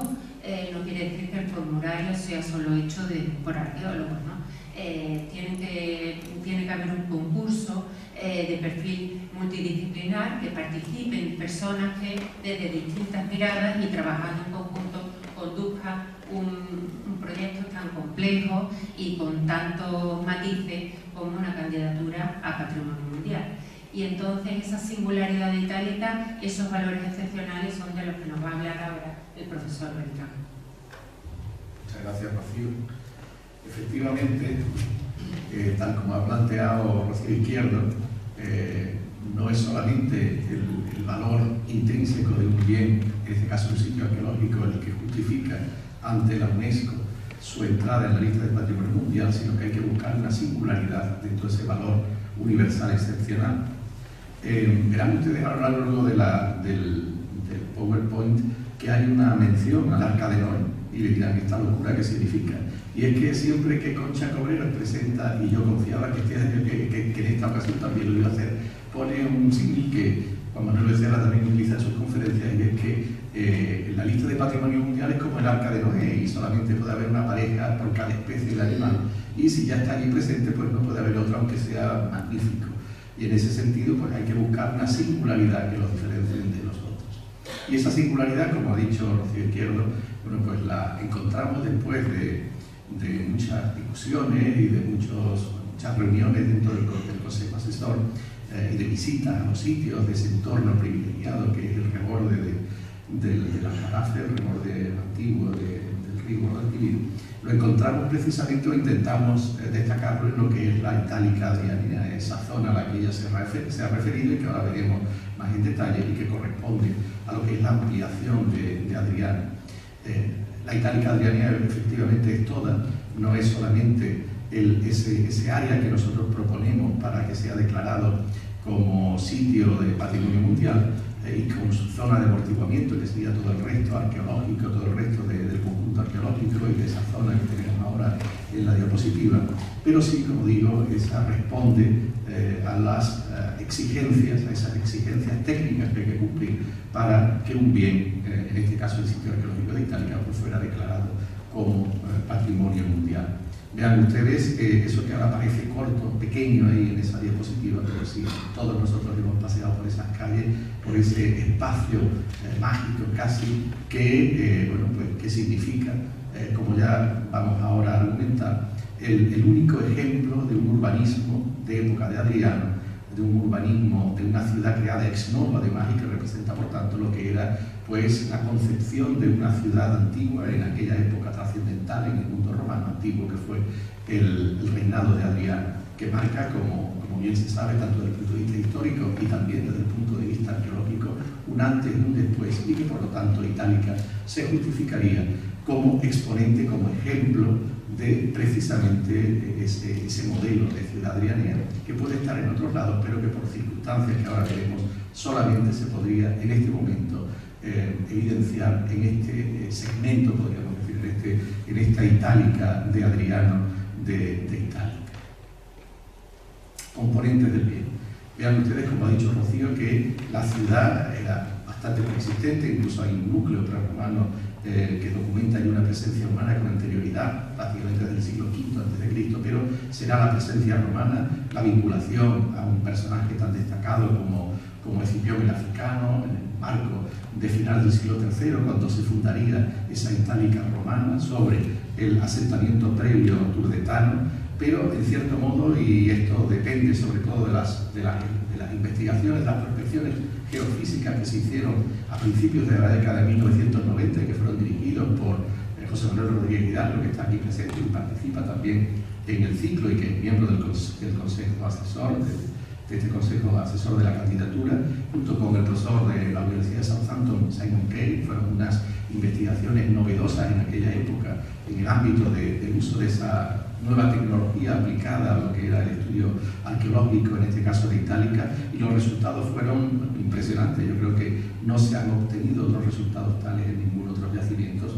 no quiere decir que el formulario sea solo hecho por arqueólogos, ¿no? Tiene que haber un concurso de perfil multidisciplinar, que participen personas que desde distintas miradas y trabajando en conjunto conduzcan un proyecto tan complejo y con tantos matices como una candidatura a patrimonio mundial. Y entonces esa singularidad de Itálica, esos valores excepcionales, son de los que nos va a hablar ahora el profesor Beltrán. Muchas gracias, Rocío. Efectivamente, tal como ha planteado Rocío Izquierdo, no es solamente el valor intrínseco de un bien, en este caso un sitio arqueológico, el que justifica ante la UNESCO su entrada en la lista de patrimonio mundial, sino que hay que buscar una singularidad dentro de ese valor universal excepcional. Verán ustedes a lo largo del PowerPoint que hay una mención al Arca de Noé, y le dirán, ¿esta locura qué significa? Y es que siempre que Concha Cabrera presenta, y yo confiaba que este año, que en esta ocasión también lo iba a hacer, pone un símil que Juan Manuel Becerra también utiliza en sus conferencias, y es que la lista de patrimonio mundial es como el Arca de Noé, y solamente puede haber una pareja por cada especie de animal, y si ya está allí presente, pues no puede haber otra, aunque sea magnífico. Y en ese sentido, pues hay que buscar una singularidad que los diferencien de los otros. Y esa singularidad, como ha dicho Rocío Izquierdo, bueno, pues la encontramos después de muchas discusiones y de muchas reuniones dentro del Consejo Asesor y de visitas a los sitios de ese entorno privilegiado que es el reborde de la Jarafe, el reborde antiguo del río Guadalquivir. Lo encontramos precisamente, o intentamos destacarlo en lo que es la Itálica Adriana, esa zona a la que ella se ha referido y que ahora veremos más en detalle y que corresponde a lo que es la ampliación de Adriano. La Itálica Adriana efectivamente es toda, no es solamente ese área que nosotros proponemos para que sea declarado como sitio de patrimonio mundial y con su zona de amortiguamiento, que sería todo el resto arqueológico, todo el resto del conjunto arqueológico y de esa zona que tenemos ahora en la diapositiva, pero sí, como digo, esa responde a las exigencias, a esas exigencias técnicas que hay que cumplir para que un bien, en este caso el sitio arqueológico de Itálica, pues fuera declarado como patrimonio mundial. Vean ustedes eso que ahora parece corto, pequeño ahí en esa diapositiva, pero sí, todos nosotros hemos paseado por esas calles, por ese espacio mágico casi, que, bueno, pues, que significa, como ya vamos ahora a argumentar, el único ejemplo de un urbanismo de época de Adriano, de un urbanismo de una ciudad creada ex novo, además, y que representa, por tanto, lo que era pues la concepción de una ciudad antigua en aquella época trascendental en el mundo romano antiguo, que fue el reinado de Adriano, que marca, como bien se sabe, tanto desde el punto de vista histórico y también desde el punto de vista arqueológico, un antes y un después, y que por lo tanto Itálica se justificaría como exponente, como ejemplo de precisamente ese modelo de ciudad adrianea, que puede estar en otros lados, pero que por circunstancias que ahora veremos, solamente se podría en este momento evidenciar en este segmento, podríamos decir, en esta Itálica de Adriano de Itálica. Componentes del bien. Vean ustedes, como ha dicho Rocío, que la ciudad era bastante persistente, incluso hay un núcleo prerromano que documenta ya una presencia humana con anterioridad, prácticamente desde el siglo V a.C., pero será la presencia romana, la vinculación a un personaje tan destacado como Escipión el Africano, en el marco de final del siglo III, cuando se fundaría esa Itálica romana sobre el asentamiento previo turdetano, pero en cierto modo, y esto depende sobre todo de las investigaciones, las prospecciones geofísicas que se hicieron a principios de la década de 1990 y que fueron dirigidos por José Manuel Rodríguez Hidalgo, que está aquí presente y participa también en el ciclo y que es miembro del Consejo Asesor, de este Consejo Asesor de la Candidatura, junto con el profesor de la Universidad de Southampton, Simon Kay. Fueron unas investigaciones novedosas en aquella época en el ámbito del uso de esa nueva tecnología aplicada a lo que era el estudio arqueológico, en este caso de Itálica, y los resultados fueron impresionantes. Yo creo que no se han obtenido otros resultados tales en ningún otro yacimientos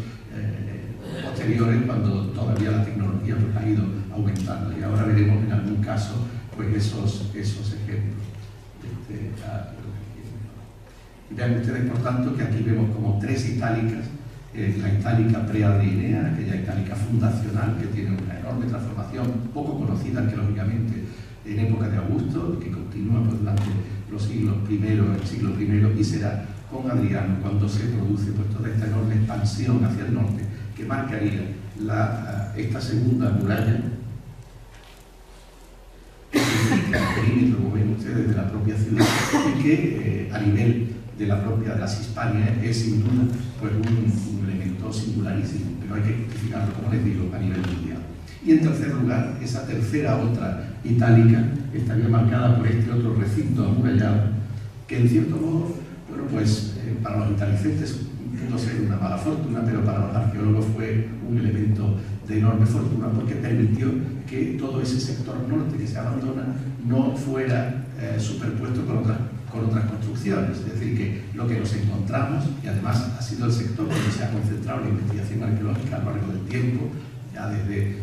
posteriores, cuando todavía la tecnología pues, ha ido aumentando, y ahora veremos en algún caso pues, esos ejemplos. Y vean ustedes, por tanto, que aquí vemos como tres itálicas. La Itálica preadrianea, aquella Itálica fundacional que tiene una enorme transformación, poco conocida arqueológicamente en época de Augusto, que continúa pues, durante los siglos I, el siglo I, y será con Adriano cuando se produce pues, toda esta enorme expansión hacia el norte, que marcaría esta segunda muralla, que significa el perímetro, como ven ustedes, de la propia ciudad, y que a nivel de la propia de las Hispanias es sin duda pues un elemento singularísimo, pero hay que justificarlo, como les digo, a nivel mundial. Y en tercer lugar, esa tercera otra itálica estaría marcada por este otro recinto amurallado, que en cierto modo, bueno, pues para los italicentes pudo ser una mala fortuna, pero para los arqueólogos fue un elemento de enorme fortuna porque permitió que todo ese sector norte que se abandona no fuera superpuesto con otras construcciones. Es decir, que lo que nos encontramos, y además ha sido el sector donde se ha concentrado la investigación arqueológica a lo largo del tiempo, ya desde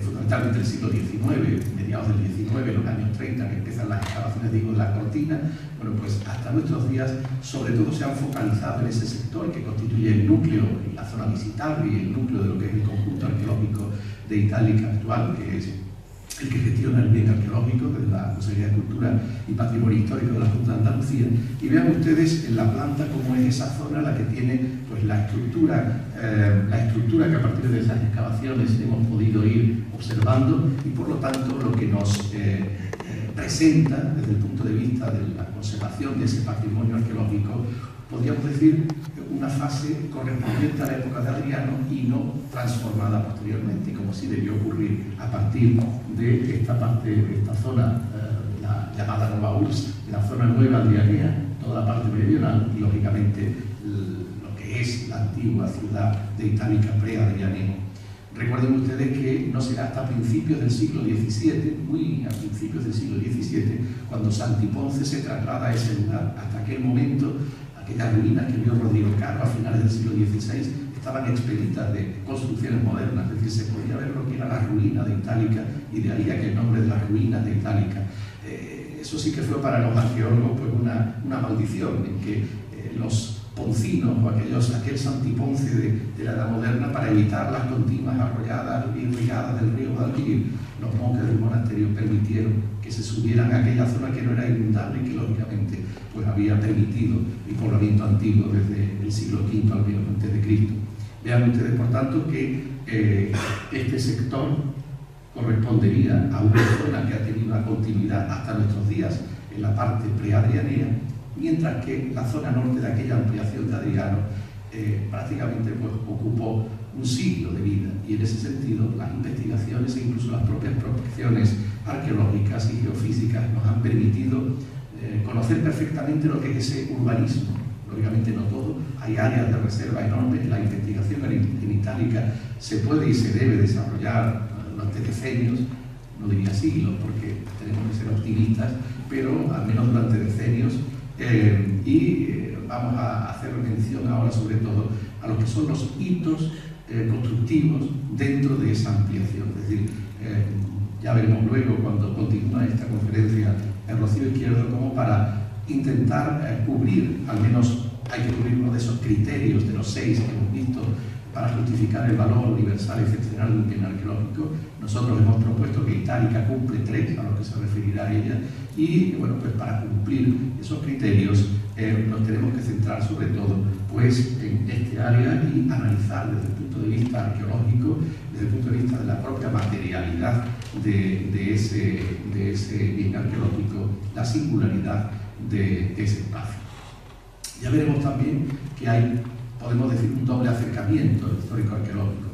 fundamentalmente el siglo XIX, mediados del XIX, los años 30, que empiezan las excavaciones, digo, en la cortina, bueno, pues hasta nuestros días, sobre todo se han focalizado en ese sector que constituye el núcleo, la zona visitable y el núcleo de lo que es el conjunto arqueológico de Itálica actual, que es el que gestiona el bien arqueológico de la Consejería de Cultura y Patrimonio Histórico de la Junta de Andalucía. Y vean ustedes en la planta cómo es esa zona la que tiene pues, la estructura que a partir de esas excavaciones hemos podido ir observando y por lo tanto lo que nos presenta desde el punto de vista de la conservación de ese patrimonio arqueológico, podríamos decir una fase correspondiente a la época de Adriano y no transformada posteriormente, como sí debió ocurrir a partir de esta parte, de esta zona, la llamada Nova Urs, la zona nueva adrianea, toda la parte meridional y lógicamente lo que es la antigua ciudad de Itálica pre-adrianea. Recuerden ustedes que no será hasta principios del siglo XVII, muy a principios del siglo XVII, cuando Santi Ponce se traslada a ese lugar. Hasta aquel momento, aquellas ruinas que vio Rodrigo Caro a finales del siglo XVI estaban expeditas de construcciones modernas, es decir, se podía ver lo que era la ruina de Itálica y de ahí aquel nombre de las ruinas de Itálica. Eso sí que fue para los arqueólogos pues una maldición, en que los poncinos o aquel Santi Ponce de la Edad Moderna, para evitar las continuas arrolladas y irrigadas del río Guadalquivir, los monjes del monasterio permitieron que se subieran a aquella zona que no era inundable y que lógicamente pues había permitido el poblamiento antiguo desde el siglo V al menos antes de Cristo. Vean ustedes, por tanto, que este sector correspondería a una zona que ha tenido una continuidad hasta nuestros días en la parte preadrianea, mientras que la zona norte de aquella ampliación de Adriano prácticamente pues, ocupó un siglo de vida, y en ese sentido las investigaciones e incluso las propias prospecciones arqueológicas y geofísicas nos han permitido conocer perfectamente lo que es ese urbanismo. Lógicamente no todo, hay áreas de reserva enormes, la investigación en Itálica se puede y se debe desarrollar durante decenios, no diría siglos porque tenemos que ser optimistas, pero al menos durante decenios. Vamos a hacer mención ahora sobre todo a lo que son los hitos constructivos dentro de esa ampliación. Es decir, ya veremos luego cuando continúa esta conferencia el Rocío Izquierdo como para intentar cubrir, al menos hay que cubrir uno de esos criterios de los 6 que hemos visto para justificar el valor universal excepcional de un bien arqueológico. Nosotros hemos propuesto que Itálica cumple 3, a lo que se referirá ella, y bueno, pues para cumplir esos criterios nos tenemos que centrar sobre todo pues, en este área y analizar desde el punto de vista arqueológico, desde el punto de vista de la propia materialidad de ese bien arqueológico, la singularidad de ese espacio. Ya veremos también que hay, podemos decir, un doble acercamiento histórico-arqueológico,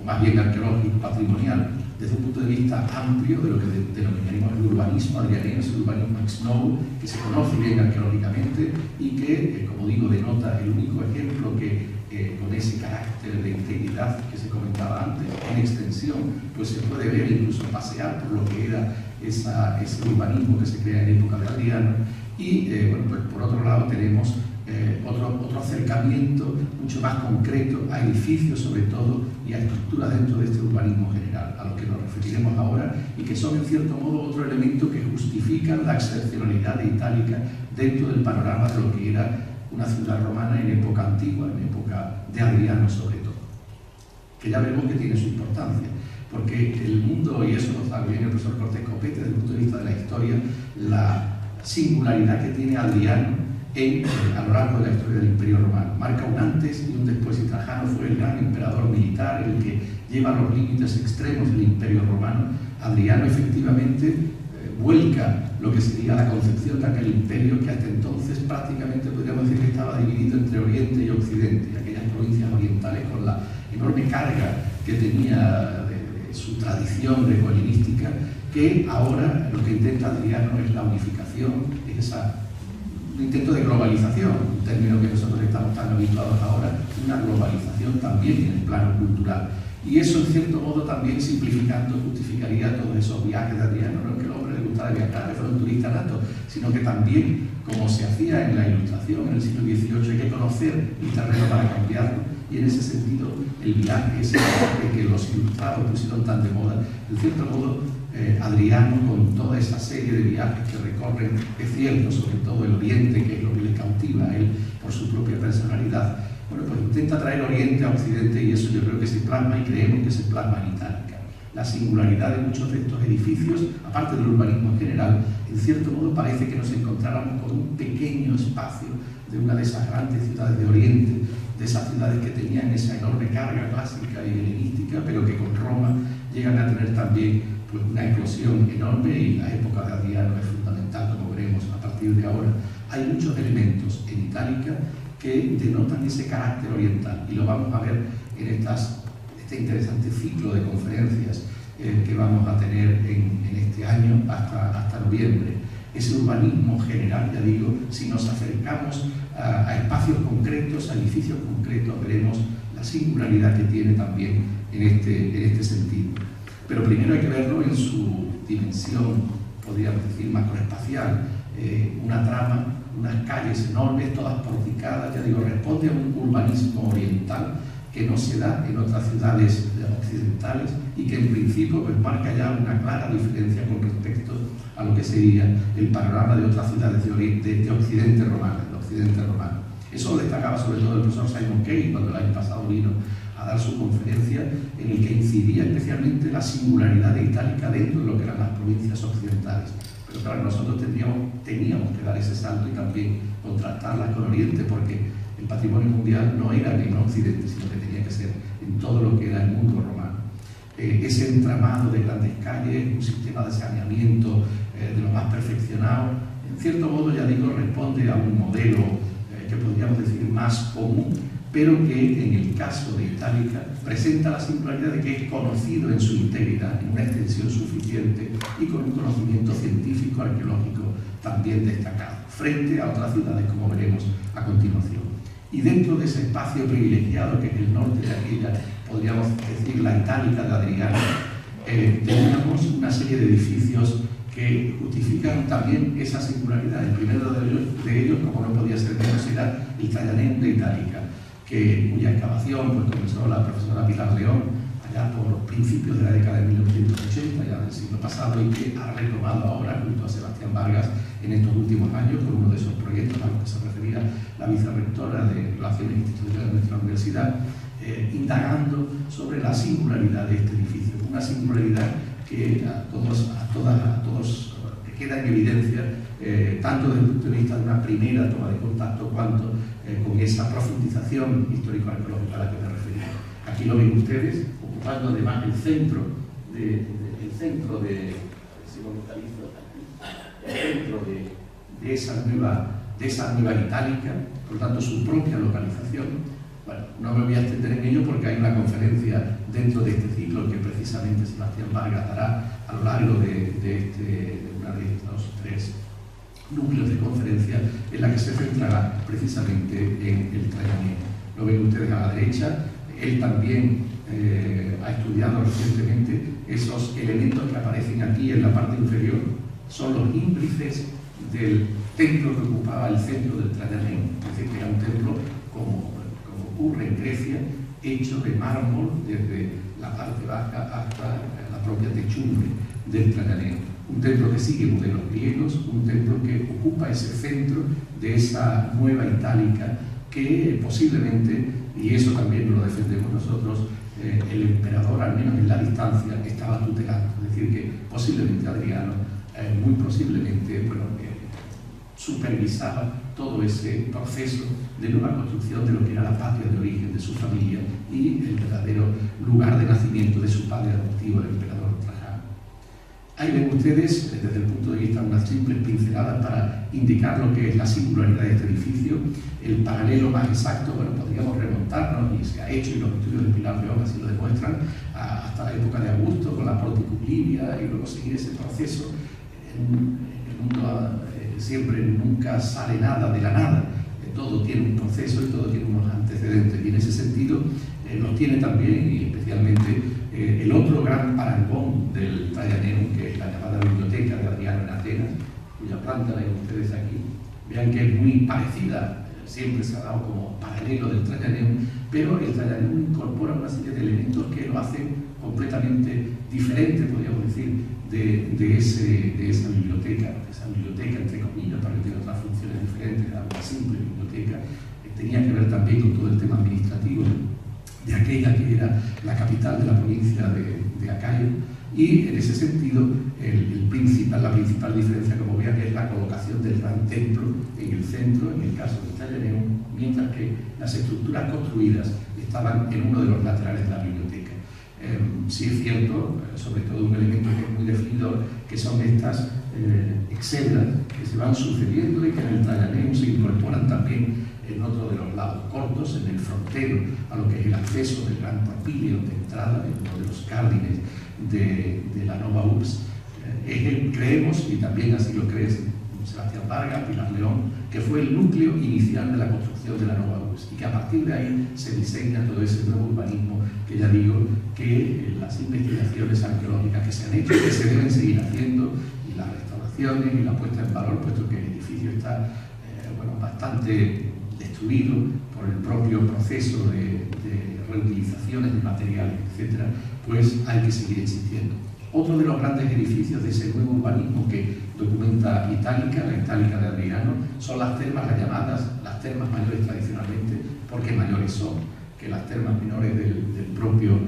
o más bien arqueológico-patrimonial, desde un punto de vista amplio de lo que denominaríamos el urbanismo adrianeo, el urbanismo ex novo, que se conoce bien arqueológicamente y que, como digo, denota el único ejemplo que con ese carácter de integridad que se comentaba antes, en extensión, pues se puede ver, incluso pasear por lo que era ese urbanismo que se crea en época de Adriano. Y bueno, pues por otro lado tenemos otro acercamiento mucho más concreto a edificios sobre todo y a estructuras dentro de este urbanismo general, a lo que nos referiremos ahora, y que son en cierto modo otro elemento que justifica la excepcionalidad de Itálica dentro del panorama de lo que era una ciudad romana en época antigua, en época de Adriano sobre todo, que ya veremos que tiene su importancia, porque el mundo, y eso lo sabe bien el profesor Cortés Copete desde el punto de vista de la historia, la singularidad que tiene Adriano a lo largo de la historia del Imperio Romano. Marca un antes y un después, y Trajano fue el gran emperador militar, el que lleva los límites extremos del Imperio Romano. Adriano efectivamente vuelca lo que sería la concepción de aquel imperio que hasta entonces prácticamente podríamos decir que estaba dividido entre Oriente y Occidente, y aquellas provincias orientales con la enorme carga que tenía de su tradición greco-helenística, que ahora lo que intenta Adriano es la unificación, es un intento de globalización, un término que nosotros estamos tan habituados ahora, una globalización también en el plano cultural. Y eso, en cierto modo, también simplificando, justificaría todos esos viajes de Adriano. No es que el hombre le gustara viajar, que fuera un turista nato, sino que también, como se hacía en la Ilustración en el siglo XVIII, hay que conocer el terreno para cambiarlo, y en ese sentido el viaje, ese viaje que los ilustrados pusieron tan de moda, en cierto modo, Adriano, con toda esa serie de viajes que recorren, es cierto, sobre todo el Oriente, que es lo que le cautiva a él por su propia personalidad, bueno, pues intenta traer Oriente a Occidente, y eso yo creo que se plasma, y creemos que se plasma en Itálica. La singularidad de muchos de estos edificios, aparte del urbanismo en general, en cierto modo parece que nos encontráramos con un pequeño espacio de una de esas grandes ciudades de Oriente, de esas ciudades que tenían esa enorme carga clásica y helenística, pero que con Roma llegan a tener también pues, una explosión enorme, y la época de Adriano es fundamental, como veremos a partir de ahora. Hay muchos elementos en Itálica que denotan ese carácter oriental, y lo vamos a ver en este interesante ciclo de conferencias que vamos a tener en este año hasta noviembre. Ese urbanismo general, ya digo, si nos acercamos a espacios concretos, a edificios concretos, veremos la singularidad que tiene también en este sentido. Pero primero hay que verlo en su dimensión, podríamos decir, macroespacial, una trama, unas calles enormes, todas porticadas, ya digo, responde a un urbanismo oriental que no se da en otras ciudades occidentales, y que en principio pues, marca ya una clara diferencia con respecto a lo que sería el panorama de otras ciudades de Occidente romano, Eso lo destacaba sobre todo el profesor Simon Kane cuando el año pasado vino a dar su conferencia, en el que incidía especialmente la singularidad de Itálica dentro de lo que eran las provincias occidentales. Pero claro, nosotros teníamos que dar ese salto y también contrastarlas con Oriente, porque el patrimonio mundial no era en Occidente, sino que tenía que ser en todo lo que era el mundo romano. Ese entramado de grandes calles, un sistema de saneamiento de lo más perfeccionado, en cierto modo, ya digo, responde a un modelo que podríamos decir más común, pero que en el caso de Itálica presenta la singularidad de que es conocido en su integridad, en una extensión suficiente y con un conocimiento científico, arqueológico también destacado, frente a otras ciudades, como veremos a continuación. Y dentro de ese espacio privilegiado que es el norte de aquella, podríamos decir, la Itálica de Adriano, teníamos una serie de edificios que justifican también esa singularidad. El primero de ellos, como no podía ser menos, era el Trajanén de Itálica, cuya excavación pues, comenzó la profesora Pilar León allá por principios de la década de 1980, ya del siglo pasado, y que ha retomado ahora junto a Sebastián Vargas en estos últimos años con uno de esos proyectos a los que se refería la vicerrectora de Relaciones Institucionales de nuestra universidad, indagando sobre la singularidad de este edificio, una singularidad que a todos queda en evidencia, tanto desde el punto de vista de una primera toma de contacto, cuanto con esa profundización histórico-arqueológica a la que me refería. Aquí lo ven ustedes, ocupando además el centro de esa nueva Itálica, por tanto su propia localización. Bueno, no me voy a extender en ello porque hay una conferencia dentro de este ciclo que precisamente Sebastián Vargas dará a lo largo de uno de estos 3 núcleos de conferencia, en la que se centrará precisamente en el Trajanén. Lo ven ustedes a la derecha. Él también ha estudiado recientemente esos elementos que aparecen aquí en la parte inferior, son los índices del templo que ocupaba el centro del Trajanén, es decir, que era un templo como ocurre en Grecia, hecho de mármol desde la parte baja hasta la propia techumbre del Trajanén. Un templo que sigue modelos griegos, un templo que ocupa ese centro de esa nueva Itálica que posiblemente, y eso también lo defendemos nosotros, el emperador, al menos en la distancia, estaba tutelando. Es decir, que posiblemente Adriano, muy posiblemente, supervisaba todo ese proceso de nueva construcción de lo que era la patria de origen de su familia y el verdadero lugar de nacimiento de su padre adoptivo, el emperador Trajano. Ahí ven ustedes, desde el punto de vista de unas simples pinceladas para indicar lo que es la singularidad de este edificio. El paralelo más exacto, bueno, podríamos remontarnos, y se ha hecho, y los estudios de Pilar León así lo demuestran, hasta la época de Augusto, con la Porticus Livia, y luego seguir ese proceso. El mundo siempre nunca sale nada de la nada, todo tiene un proceso y todo tiene unos antecedentes, y en ese sentido los tiene también, y especialmente el otro gran parangón del Traianeum, que es la llamada Biblioteca de Adriano en Atenas, cuya planta ven ustedes aquí. Vean que es muy parecida, siempre se ha dado como paralelo del Traianeum, pero el Traianeum incorpora una serie de elementos que lo hacen completamente diferente, podríamos decir, de esa biblioteca, entre comillas, para que tenga otras funciones diferentes a una simple biblioteca. Tenía que ver también con todo el tema administrativo de aquella que era la capital de la provincia de Acaia, y en ese sentido la principal diferencia, como vean, es la colocación del gran templo en el centro, en el caso del Traianeum, mientras que las estructuras construidas estaban en uno de los laterales de la biblioteca. Sí es cierto, sobre todo un elemento que es muy definidor, que son estas exedas que se van sucediendo y que en el Traianeum se incorporan también en otro de los lados cortos, en el frontero, a lo que es el acceso del gran propilio de entrada, en uno de los cárdines de la Nova Urbs. Creemos, y también así lo cree Sebastián Vargas, Pilar León, que fue el núcleo inicial de la construcción de la Nova Urbs, y que a partir de ahí se diseña todo ese nuevo urbanismo que ya digo que las investigaciones arqueológicas que se han hecho, que se deben seguir haciendo, y las restauraciones y la puesta en valor, puesto que el edificio está bastante destruido por el propio proceso de reutilizaciones de materiales, etc., pues hay que seguir existiendo. Otro de los grandes edificios de ese nuevo urbanismo que documenta Itálica, la Itálica de Adriano, son las termas, las llamadas las termas mayores tradicionalmente, porque mayores son que las termas menores del propio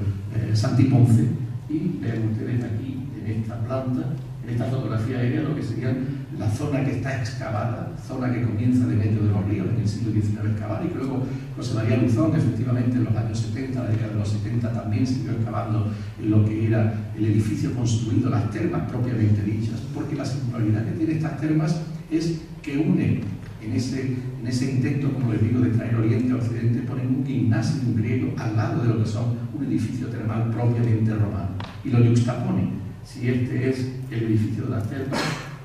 Santi Ponce. Y vean ustedes aquí, en esta planta, en esta fotografía aérea, lo que sería la zona que está excavada, zona que comienza de medio de los ríos en el siglo XIX excavar, y que luego José María Luzón, efectivamente, en los años 70, la década de los 70, también siguió excavando en lo que era el edificio construido, las termas propiamente dichas, porque la singularidad que tiene estas termas es que unen en ese intento, como les digo, de traer Oriente a Occidente, ponen un gimnasium griego al lado de lo que son un edificio termal propiamente romano, y lo yuxtaponen. Si este es el edificio de las termas,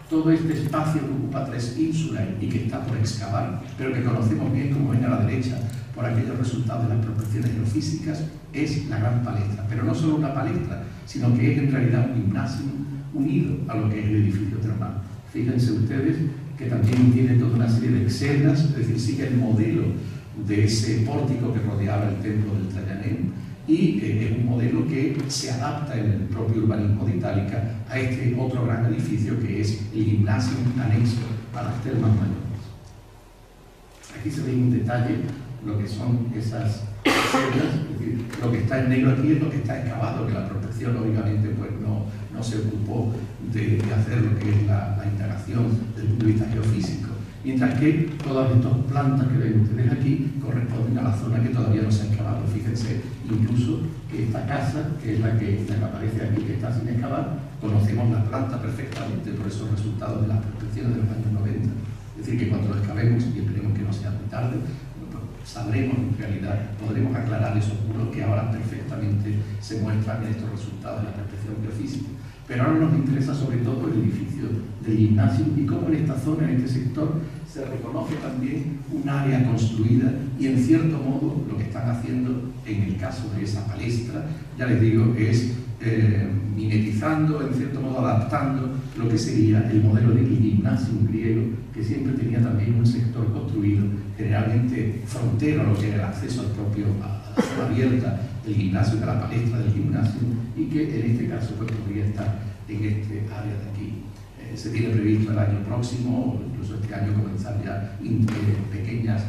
todo este espacio que ocupa 3 ínsulas y que está por excavar, pero que conocemos bien, como ven a la derecha, por aquellos resultados de las prospecciones geofísicas, es la gran palestra. Pero no solo una palestra, sino que es en realidad un gimnasio unido a lo que es el edificio termal. Fíjense ustedes que también tiene toda una serie de exedas, es decir, sigue el modelo de ese pórtico que rodeaba el templo del Traianeum, y es un modelo que se adapta en el propio urbanismo de Itálica a este otro gran edificio que es el gimnasio anexo a las termas mayores. Aquí se ve en detalle lo que son esas celdas, es decir, lo que está en negro aquí es lo que está excavado, que la prospección obviamente pues no se ocupó de hacer lo que es la indagación desde el punto de vista geofísico. Mientras que todas estas plantas que ven ustedes aquí corresponden a la zona que todavía no se ha excavado. Fíjense incluso que esta casa, que es la que aparece aquí, que está sin excavar, conocemos la planta perfectamente por esos resultados de las prospecciones de los años 90. Es decir, que cuando lo excavemos, y esperemos que no sea muy tarde, pues sabremos en realidad, podremos aclarar esos muros que ahora perfectamente se muestran en estos resultados de la prospección geofísica. Pero ahora nos interesa sobre todo el edificio del gimnasio y cómo en esta zona, en este sector, se reconoce también un área construida y en cierto modo lo que están haciendo en el caso de esa palestra, ya les digo, es mimetizando, en cierto modo adaptando lo que sería el modelo del gimnasio griego, que siempre tenía también un sector construido, generalmente frontero a lo que era el acceso al propio, a la zona abierta del gimnasio, de la palestra del gimnasio, y que en este caso pues, podría estar en este área de aquí. Se tiene previsto el año próximo, o incluso este año, comenzar ya pequeñas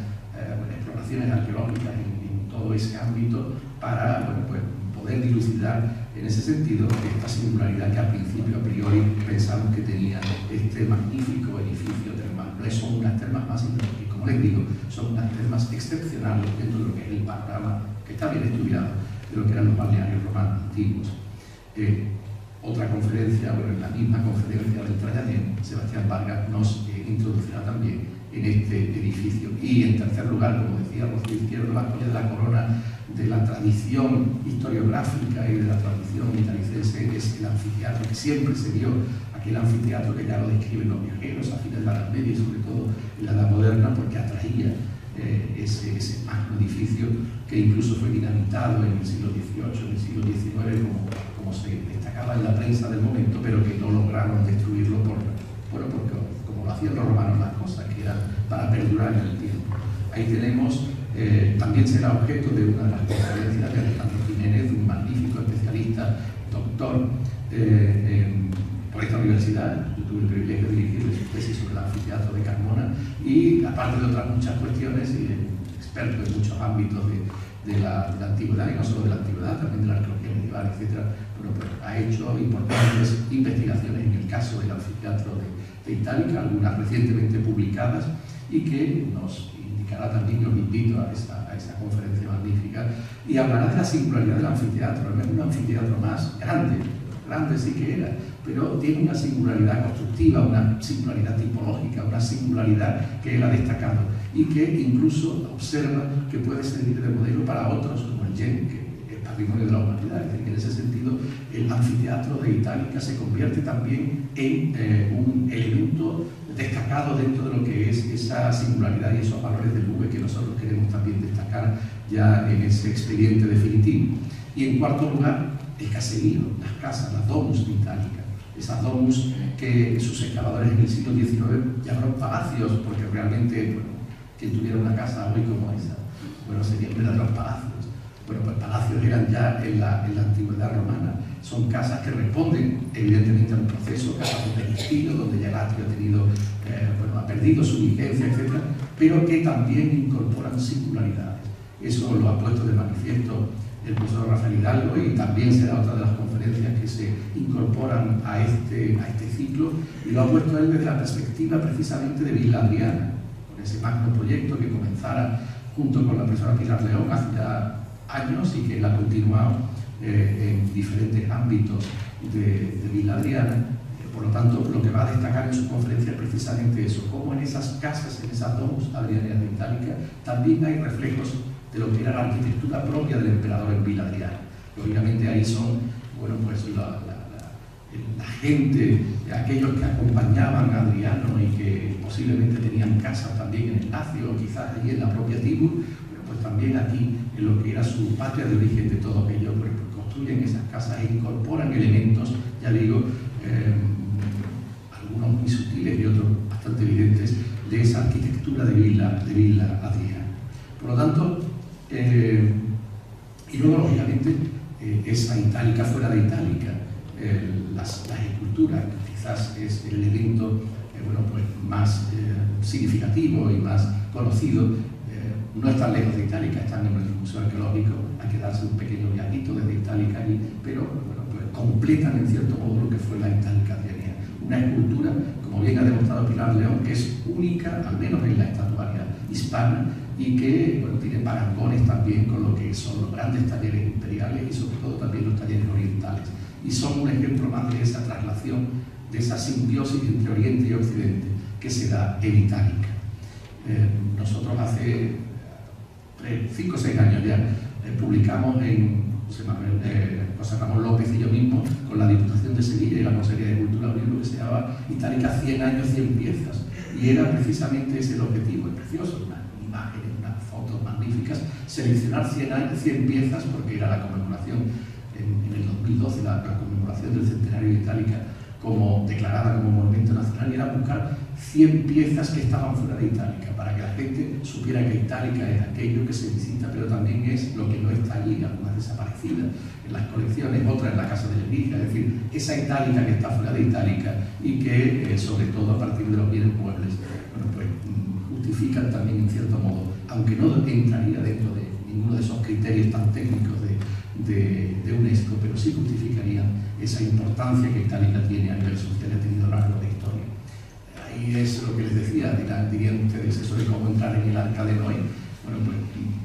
exploraciones arqueológicas en todo ese ámbito para pues, poder dilucidar en ese sentido esta singularidad que al principio, a priori, pensamos que tenía este magnífico edificio termal. No son unas termas más, sino que, como les digo, son unas termas excepcionales dentro de lo que es el panorama que está bien estudiado de lo que eran los balnearios romanos antiguos. Otra conferencia, bueno, en la misma conferencia del Trayanén, Sebastián Vargas nos introducirá también en este edificio. Y en tercer lugar, como decía Rocío Izquierdo, la joya de la corona de la tradición historiográfica y de la tradición vitalicense es el anfiteatro, que siempre se dio, aquel anfiteatro que ya lo describen los viajeros a fines de la Edad Media y sobre todo en la Edad Moderna, porque atraía ese magno edificio que incluso fue dinamitado en el siglo XVIII, en el siglo XIX, como se destacaba en la prensa del momento, pero que no lograron destruirlo porque como lo hacían los romanos las cosas, que eran para perdurar en el tiempo. Ahí tenemos, también será objeto de una de las conferencias de Alejandro Jiménez, un magnífico especialista, doctor por esta universidad. Yo tuve el privilegio de dirigir su tesis sobre el anfiteatro de Carmona y, aparte de otras muchas cuestiones, experto en muchos ámbitos de la antigüedad, y no solo de la antigüedad, también de la arqueología medieval, etc. Bueno, pues ha hecho importantes investigaciones en el caso del anfiteatro de Itálica, algunas recientemente publicadas, y que nos indicará también, y os invito a esa conferencia magnífica, y hablará de la singularidad del anfiteatro. Es un anfiteatro más grande sí que era, pero tiene una singularidad constructiva, una singularidad tipológica, una singularidad que él ha destacado y que incluso observa que puede servir de modelo para otros, como el Gen, que es patrimonio de la humanidad. Es decir, que en ese sentido el anfiteatro de Itálica se convierte también en un elemento destacado dentro de lo que es esa singularidad y esos valores del Louvre que nosotros queremos también destacar ya en ese expediente definitivo. Y en cuarto lugar, el caserío, las casas, las domus de Itálica. Esas domus que sus excavadores en el siglo XIX llamaron palacios, porque realmente, bueno, quien tuviera una casa hoy como esa, bueno, serían verdaderos palacios. Bueno, pues palacios eran ya en la antigüedad romana. Son casas que responden evidentemente a un proceso, casas de peristilo, donde ya el atrio ha perdido su vigencia, etc., pero que también incorporan singularidades. Eso lo ha puesto de manifiesto el profesor Rafael Hidalgo, y también será otra de las conferencias que se incorporan a este ciclo, y lo ha puesto él desde la perspectiva precisamente de Villa Adriana, con ese magno proyecto que comenzara junto con la profesora Pilar León hace ya años y que él ha continuado en diferentes ámbitos de Villa Adriana. Por lo tanto, lo que va a destacar en su conferencia es precisamente eso, cómo en esas casas, en esas domus adrianas de Itálica, también hay reflejos de lo que era la arquitectura propia del emperador en Villa Adriana. Lógicamente ahí son, bueno, pues la gente, aquellos que acompañaban a Adriano y que posiblemente tenían casas también en el Lacio o quizás allí en la propia Tibur, bueno, pues también aquí en lo que era su patria de origen de todo aquello, pues construyen esas casas e incorporan elementos, ya digo, algunos muy sutiles y otros bastante evidentes, de esa arquitectura de Villa Adriana. Por lo tanto, y luego, lógicamente, esa Itálica fuera de Itálica, las esculturas, que quizás es el elemento más significativo y más conocido, no están lejos de Itálica, están en nuestro museo arqueológico. Hay que darse un pequeño viajito desde Itálica allí, pero completan en cierto modo lo que fue la Itálica adriana. Una escultura, como bien ha demostrado Pilar León, que es única, al menos en la estatuaria hispana, y que tiene parangones también con lo que son los grandes talleres imperiales y sobre todo también los talleres orientales. Y son un ejemplo más de esa traslación, de esa simbiosis entre Oriente y Occidente que se da en Itálica. Nosotros hace 5 o 6 años ya publicamos en José Ramón López y yo mismo, con la Diputación de Sevilla y la Consejería de Cultura, un libro que se llamaba Itálica 100 años, 100 piezas. Y era precisamente ese el objetivo. Es precioso, unas imágenes, unas fotos magníficas, seleccionar 100 piezas, porque era la conmemoración en el 2012, la conmemoración del centenario de Itálica como declarada como monumento nacional, y era buscar 100 piezas que estaban fuera de Itálica, para que la gente supiera que Itálica es aquello que se visita, pero también es lo que no está allí, algunas desaparecidas en las colecciones, otras en la Casa de Lebrija. Es decir, esa Itálica que está fuera de Itálica y que, sobre todo a partir de los bienes muebles, justifican también en cierto modo, aunque no entraría dentro de ninguno de esos criterios tan técnicos de UNESCO, pero sí justificarían esa importancia que Itálica tiene a nivel social y ha tenido a lo largo de la historia. Ahí es lo que les decía, dirían ustedes eso de cómo entrar en el Arca de Noé. Bueno, pues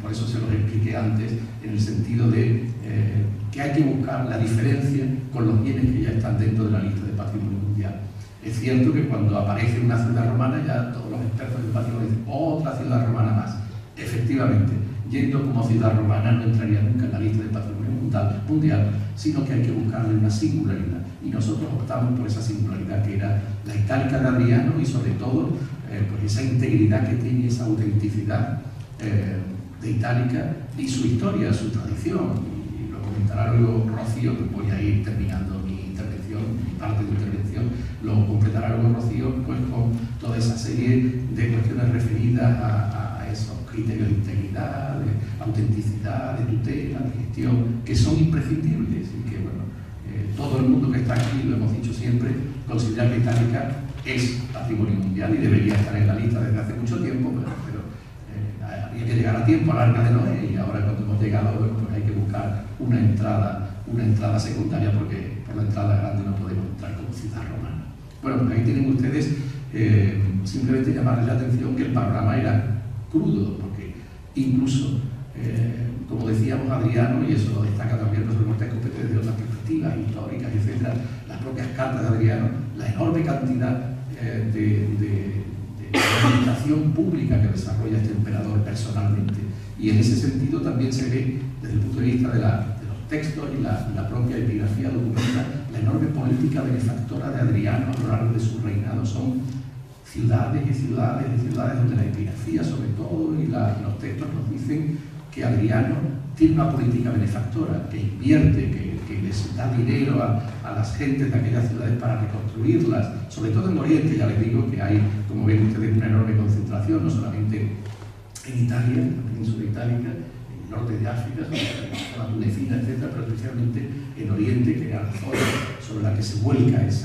por eso se los expliqué antes, en el sentido de que hay que buscar la diferencia con los bienes que ya están dentro de la lista de patrimonio mundial. Es cierto que cuando aparece una ciudad romana, ya todos los expertos del patrimonio dicen otra ciudad romana más. Efectivamente, yendo como ciudad romana no entraría nunca en la lista de patrimonio mundial, sino que hay que buscarle una singularidad. Y nosotros optamos por esa singularidad que era la Itálica de Adriano y sobre todo pues esa integridad que tiene, esa autenticidad de Itálica y su historia, su tradición. Y lo comentará luego Rocío, que voy a ir terminando mi intervención, mi parte de intervención, lo completará luego Rocío pues con toda esa serie de cuestiones referidas a esos criterios de integridad, de autenticidad, de tutela, de gestión, que son imprescindibles y que, bueno, todo el mundo que está aquí, lo hemos dicho siempre, considera que Itálica es patrimonio mundial y debería estar en la lista desde hace mucho tiempo, pero había que llegar a tiempo, al Arca de Noé, y ahora cuando hemos llegado, pues hay que buscar una entrada secundaria, porque por la entrada grande no podemos entrar como ciudad romana. Bueno, pues ahí tienen ustedes, simplemente llamarles la atención que el panorama era crudo, porque incluso, como decíamos Adriano, y eso lo destaca también el profesor Escopete desde otras perspectivas históricas, etc., las propias cartas de Adriano, la enorme cantidad de administración pública que desarrolla este emperador personalmente. Y en ese sentido también se ve, desde el punto de vista de los textos y la propia epigrafía documenta, la enorme política benefactora de Adriano a lo largo de su reinado. Son ciudades y ciudades y ciudades donde la epigrafía, sobre todo, y los textos nos dicen que Adriano tiene una política benefactora, que invierte, que les da dinero a las gentes de aquellas ciudades para reconstruirlas, sobre todo en Oriente. Ya les digo que hay, como ven ustedes, una enorme concentración, no solamente en Italia, en la península itálica, en el norte de África, en la tunecina, etc., pero especialmente en Oriente, que era la zona sobre la que se vuelca los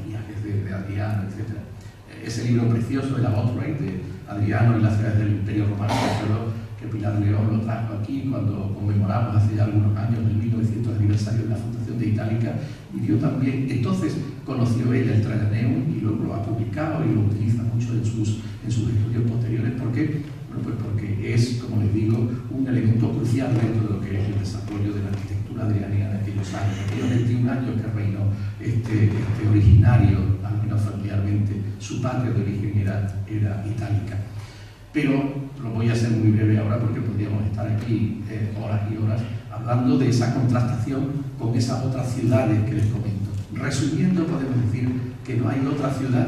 viajes de Adriano, etc. Ese libro precioso de la Bothright, de Adriano y las ciudades del Imperio Romano, que Pilar León lo trajo aquí cuando conmemoramos hace ya algunos años el 1900 aniversario de la fundación de Itálica, y dio también, entonces conoció ella el Trajaneum y luego lo ha publicado y lo utiliza mucho en sus estudios posteriores. ¿Por qué? Bueno, pues porque es, como les digo, un elemento crucial dentro de lo que es el desarrollo de la arquitectura adrianiana de aquellos años, aquellos 21 años que reinó este originario, al menos familiarmente, su patria de origen era itálica. Pero lo voy a hacer muy breve ahora porque podríamos estar aquí horas y horas hablando de esa contrastación con esas otras ciudades que les comento. Resumiendo, podemos decir que no hay otra ciudad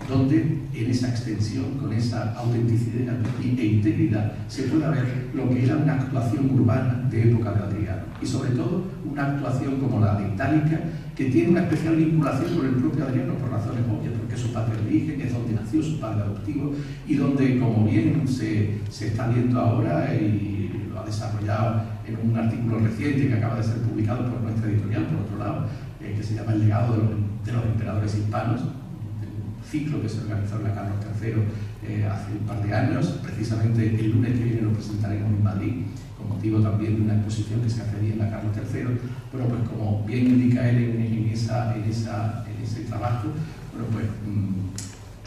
donde en esa extensión, con esa autenticidad e integridad, se pueda ver lo que era una actuación urbana de época de Adriano, y sobre todo una actuación como la de Itálica, que tiene una especial vinculación con el propio Adriano por razones obvias, porque es su patria de origen, es donde nació su padre adoptivo, y donde, como bien se está viendo ahora, y lo ha desarrollado en un artículo reciente que acaba de ser publicado por nuestra editorial, por otro lado, que se llama El legado de los emperadores hispanos, ciclo que se organizó en la Carlos III hace un par de años. Precisamente el lunes que viene lo presentaremos en Madrid, con motivo también de una exposición que se hace allí en la Carlos III. Bueno, pues como bien indica él en ese trabajo, bueno, pues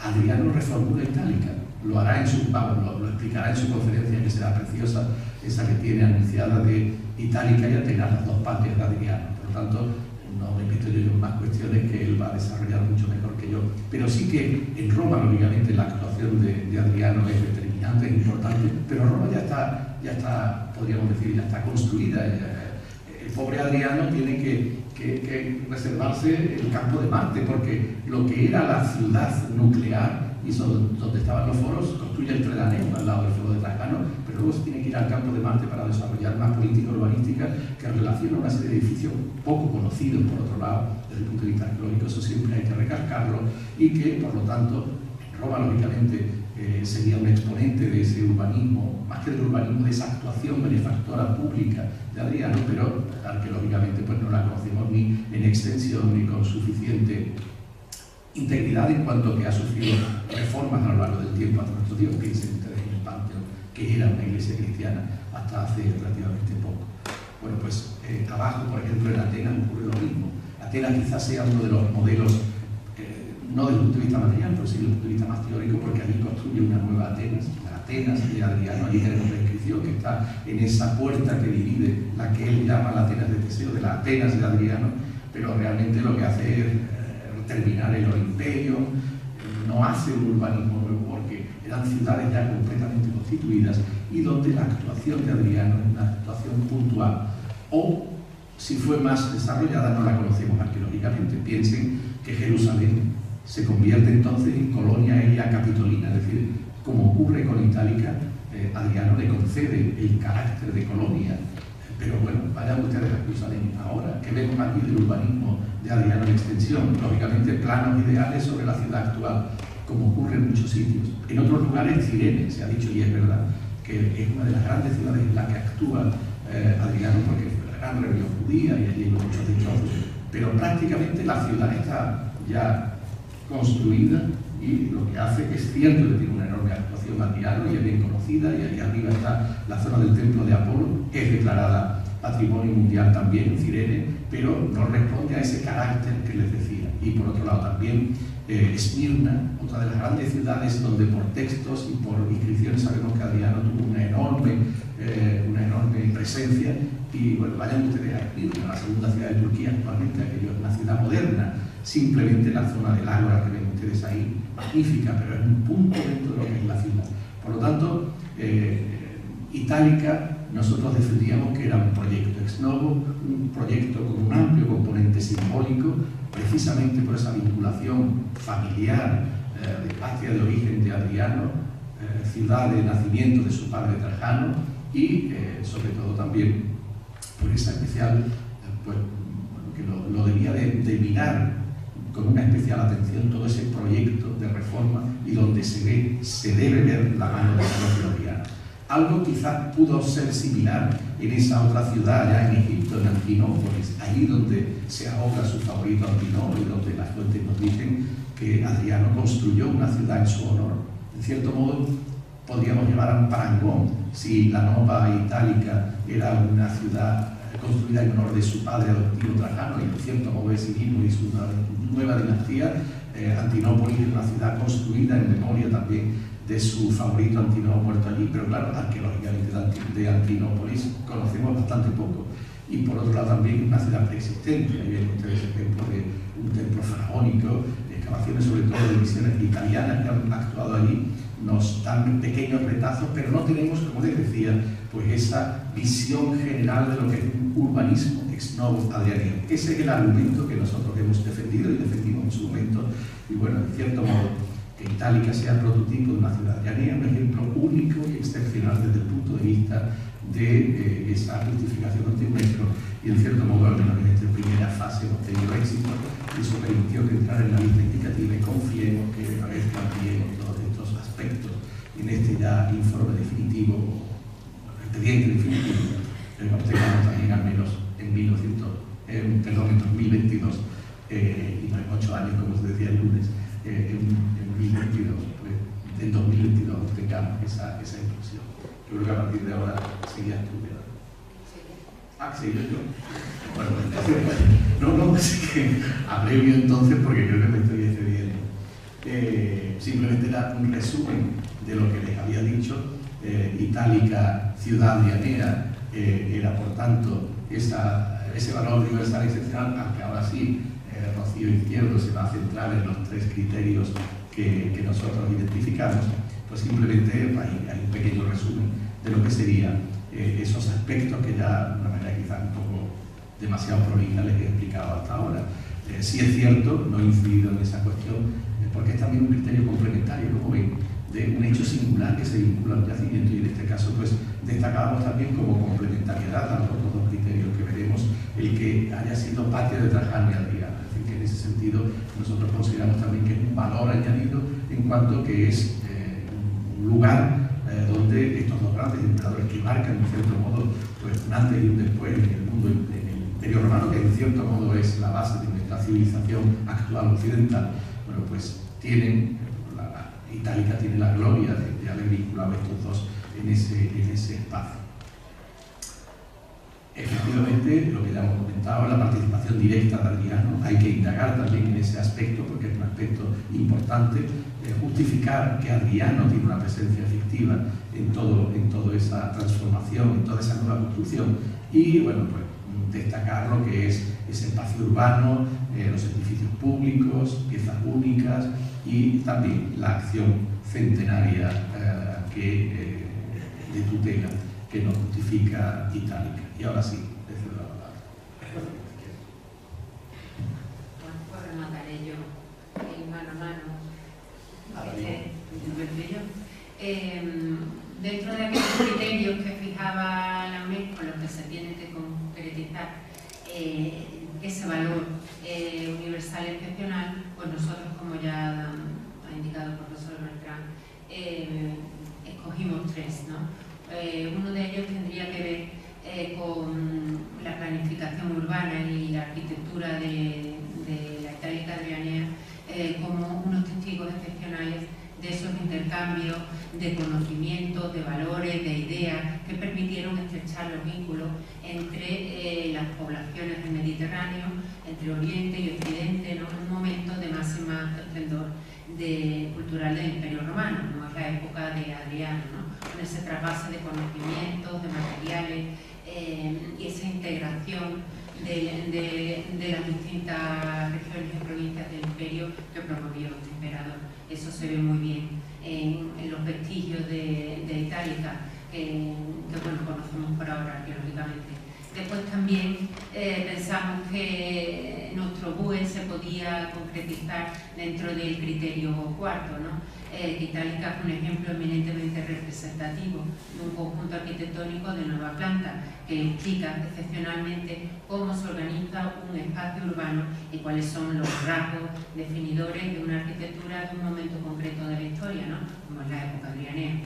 Adriano reformula Itálica, lo hará lo explicará en su conferencia, que será preciosa, esa que tiene anunciada de Itálica y Atenas, las dos patrias de Adriano. Por lo tanto, no me meto yo en más cuestiones que él va a desarrollar mucho mejor que yo, pero sí que en Roma, lógicamente, la actuación de Adriano es determinante, es importante, pero Roma ya está, podríamos decir, ya está construida. El pobre Adriano tiene que reservarse el campo de Marte, porque lo que era la ciudad nuclear, y donde estaban los foros, construye el Trajaneum al lado del foro de Trajano, pero luego se tiene que ir al campo de Marte para desarrollar más política urbanística que relaciona una serie de edificios poco conocidos, por otro lado, desde el punto de vista arqueológico. Eso siempre hay que recalcarlo, y que, por lo tanto, Roma, lógicamente, sería un exponente de ese urbanismo, más que del urbanismo, de esa actuación benefactora pública de Adriano, pero arqueológicamente pues no la conocemos ni en extensión ni con suficiente integridad, en cuanto que ha sufrido reformas a lo largo del tiempo hasta nuestros días. Piensen ustedes en el Panteón, que era una iglesia cristiana hasta hace relativamente poco. Bueno, pues abajo, por ejemplo, en Atenas ocurre lo mismo. Atenas quizás sea uno de los modelos no desde el punto de vista material, pero sí desde el punto de vista más teórico, porque allí construye una nueva Atenas, la Atenas de Adriano. Allí tenemos la inscripción que está en esa puerta que divide la que él llama la Atenas de Teseo, de la Atenas de Adriano, pero realmente lo que hace es terminar el imperio, no hace un urbanismo nuevo, porque eran ciudades ya completamente constituidas y donde la actuación de Adriano es una actuación puntual, o si fue más desarrollada no la conocemos arqueológicamente. Piensen que Jerusalén se convierte entonces en colonia elia capitolina, es decir, como ocurre con Itálica, Adriano le concede el carácter de colonia. Pero bueno, vayan ustedes a Jerusalén ahora, que vemos aquí del urbanismo de Adriano en extensión, lógicamente planos ideales sobre la ciudad actual, como ocurre en muchos sitios. En otros lugares, Cirene, se ha dicho, y es verdad, que es una de las grandes ciudades en la que actúa Adriano, porque fue la gran rebelión judía y allí hay muchos destrozos, pero prácticamente la ciudad está ya construida y lo que hace es cierto que tiene una enorme actuación Adriano y es bien conocida, y ahí arriba está la zona del templo de Apolo, es declarada Patrimonio Mundial también en Cirene, pero no responde a ese carácter que les decía. Y por otro lado también Esmirna, otra de las grandes ciudades donde por textos y por inscripciones sabemos que Adriano tuvo una enorme presencia. Y bueno, vayan ustedes a Esmirna, la segunda ciudad de Turquía actualmente, aquello es una ciudad moderna, simplemente la zona del Ágora que ven ustedes ahí, magnífica, pero es un punto dentro de lo que es la ciudad. Por lo tanto, Itálica nosotros defendíamos que era un proyecto ex novo, un proyecto con un amplio componente simbólico, precisamente por esa vinculación familiar, de patria de origen de Adriano, ciudad de nacimiento de su padre Trajano, y sobre todo también por esa especial, pues, bueno, que lo debía de mirar con una especial atención todo ese proyecto de reforma, y donde se debe ver la mano del propio Adriano. Algo quizás pudo ser similar en esa otra ciudad allá en Egipto, en Antinópolis, allí donde se ahoga su favorito Antinoo, y donde las fuentes nos dicen que Adriano construyó una ciudad en su honor. En cierto modo, podríamos llevar a un parangón si la Nova Itálica era una ciudad construida en honor de su padre adoptivo Trajano, y en cierto modo de sí mismo y su nueva dinastía. Antinópolis es una ciudad construida en memoria también de su favorito Antinoo muerto allí, pero claro, arqueológicamente de Antinópolis conocemos bastante poco. Y por otro lado también una ciudad preexistente. Ahí ven ustedes ejemplos de un templo faraónico, excavaciones sobre todo de misiones italianas que han actuado allí, nos dan pequeños retazos, pero no tenemos, como les decía, pues esa visión general de lo que es un urbanismo ex novo adrianiano. Ese es el argumento que nosotros hemos defendido y defendimos en su momento. Y bueno, en cierto modo, que Itálica sea el prototipo de una ciudad adrianiana, un ejemplo único y excepcional desde el punto de vista de esa justificación ante UNESCO, y en cierto modo, al menos en esta primera fase, hemos tenido éxito, y eso permitió que entrar en la lista indicativa, y confiemos que aparezcan bien todos estos aspectos en este ya informe definitivo, expediente definitivo, pero tengamos también al menos en 2022, y no en 8 años, como se decía el lunes, en 2022, pues, en 2022 tengamos esa inclusión. Yo creo que a partir de ahora seguías tú. Ah, sí, yo. Bueno, pues, no, así que hablé yo entonces porque creo que me estoy excediendo. Simplemente era un resumen de lo que les había dicho. Itálica, ciudad adrianera, era por tanto ese valor universal excepcional, aunque ahora sí Rocío Izquierdo se va a centrar en los 3 criterios que nosotros identificamos. Pues simplemente hay un pequeño resumen de lo que serían esos aspectos que ya de una manera quizás un poco demasiado prolija les he explicado hasta ahora. Sí es cierto, no he incidido en esa cuestión, porque es también un criterio complementario, como ven, de un hecho singular que se vincula al yacimiento, y en este caso pues destacábamos también como complementariedad a los otros 2 criterios que veremos, el que haya sido patria de Trajano y Adriano. Es decir, que en ese sentido nosotros consideramos también que es un valor añadido en cuanto que es un lugar donde estos 2 grandes emperadores que marcan en cierto modo pues un antes y un después en el mundo, en el Imperio Romano, que en cierto modo es la base de nuestra civilización actual occidental, bueno, pues Itálica tiene la gloria de haber vinculado estos 2 en ese espacio. Efectivamente, lo que ya hemos comentado, la participación relación directa de Adriano. Hay que indagar también en ese aspecto, porque es un aspecto importante, justificar que Adriano tiene una presencia efectiva en toda esa transformación, en toda esa nueva construcción, y bueno, pues destacar lo que es ese espacio urbano, los edificios públicos, piezas únicas, y también la acción centenaria de tutela que nos justifica Itálica. Y ahora sí, le cedo la palabra. Bueno, pues remataré yo mano a mano. Dentro de aquellos criterios que fijaba la UNESCO, los que se tienen que concretizar, ese valor universal excepcional, pues nosotros, como ya ha indicado el profesor Bertrán, escogimos tres, ¿no? Uno de ellos tendría que ver con la planificación urbana y la arquitectura de la Itálica Adrianea como unos testigos excepcionales de esos intercambios de conocimientos, de valores, de ideas que permitieron estrechar los vínculos entre las poblaciones del Mediterráneo, entre Oriente y Occidente, ¿no? En un momento de máxima esplendor cultural del Imperio Romano, como es la época de Adriano, ¿no? Con ese trasvase de conocimientos, de materiales y esa integración de las distintas regiones y provincias del Imperio que promovió este emperador. Eso se ve muy bien en los vestigios de Itálica, que bueno, conocemos por ahora arqueológicamente. Después también pensamos que nuestro BUE se podía concretizar dentro del criterio cuarto, ¿no? Que Itálica es un ejemplo eminentemente representativo de un conjunto arquitectónico de nueva planta que explica excepcionalmente cómo se organiza un espacio urbano y cuáles son los rasgos definidores de una arquitectura de un momento concreto de la historia, ¿no? Como es la época adrianea.